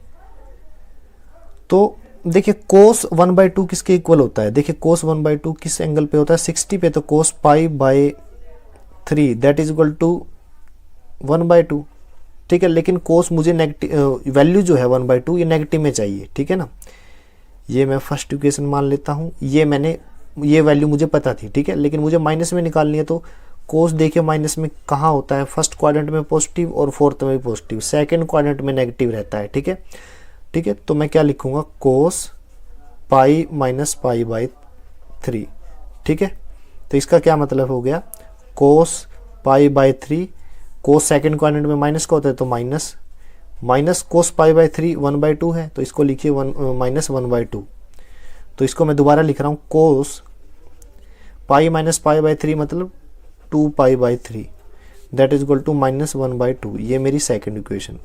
तो देखिए cos 1/2 किसके इक्वल होता है, देखिए cos 1/2 किस एंगल पे होता है, 60 पे, तो cos pi by 3 that is equal to 1/2, ठीक है। लेकिन cos मुझे नेगेटिव वैल्यू जो है 1/2 ये नेगेटिव में चाहिए, ठीक है ना। ये मैं फर्स्ट इक्वेशन मान लेता हूँ, ये वैल्यू मुझे पता थी, ठीक है, लेकिन मुझे माइनस में निकालनी है। तो cos देखिए माइनस में कहाँ होता है, फर्स्ट क्वाड्रेंट में पॉजिटिव और फोर्थ में पॉजिटिव, सेकंड क्वाड्रेंट में नेगेटिव रहता है, ठीक है, ठीक है। तो मैं क्या लिखूंगा, cos pi minus pi by 3, ठीक है। तो इसका क्या मतलब हो गया, cos pi by 3, cos second quadrant में माइनस का होता है तो माइनस cos पाई बाई 3 1/2 है, तो इसको लिखिए -1/2। तो इसको मैं दोबारा लिख रहा हूँ, cos pi minus pi by 3 मतलब 2 pi by 3 that is equal to -1/2। ये मेरी सेकंड इक्वेशन।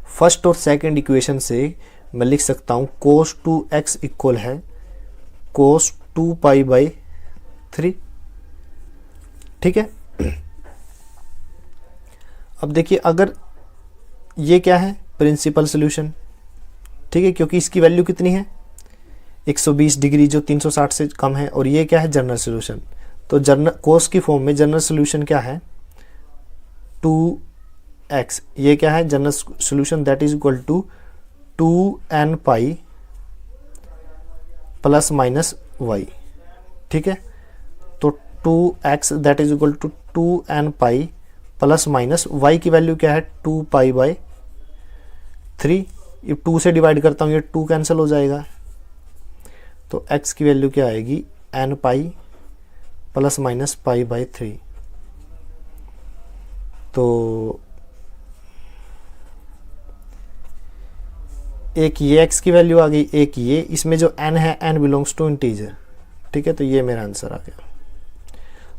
फर्स्ट और सेकंड इक्वेशन से मैं लिख सकता हूँ cos 2x इक्वल है cos 2 पाई बाई 3, ठीक है। अब देखिए अगर ये क्या है, प्रिंसिपल सॉल्यूशन, ठीक है, क्योंकि इसकी वैल्यू कितनी है 120 डिग्री जो 360 से कम है, और ये क्या है जनरल सॉल्यूशन। तो जनरल cos की फॉर्म में जनरल सॉल्यूशन क्या है 2x, ये क्या है general solution that is equal to 2n pi plus minus y, ठीक है। तो 2x that is equal to 2n pi plus minus y की वैल्यू क्या है 2 पाई बाई 3, ये 2 से डिवाइड करता हूँ ये 2 कैंसिल हो जाएगा, तो x की वैल्यू क्या आएगी n pi plus minus pi by 3। तो एक ये x की वैल्यू आ गई, एक ये, इसमें जो n है n बिलोंग्स टू इंटीजर, ठीक है। तो ये मेरा आंसर आ गया।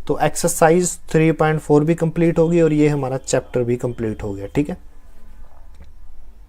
तो एक्सरसाइज 3.4 भी कंप्लीट होगी और ये हमारा चैप्टर भी कंप्लीट हो गया, ठीक है।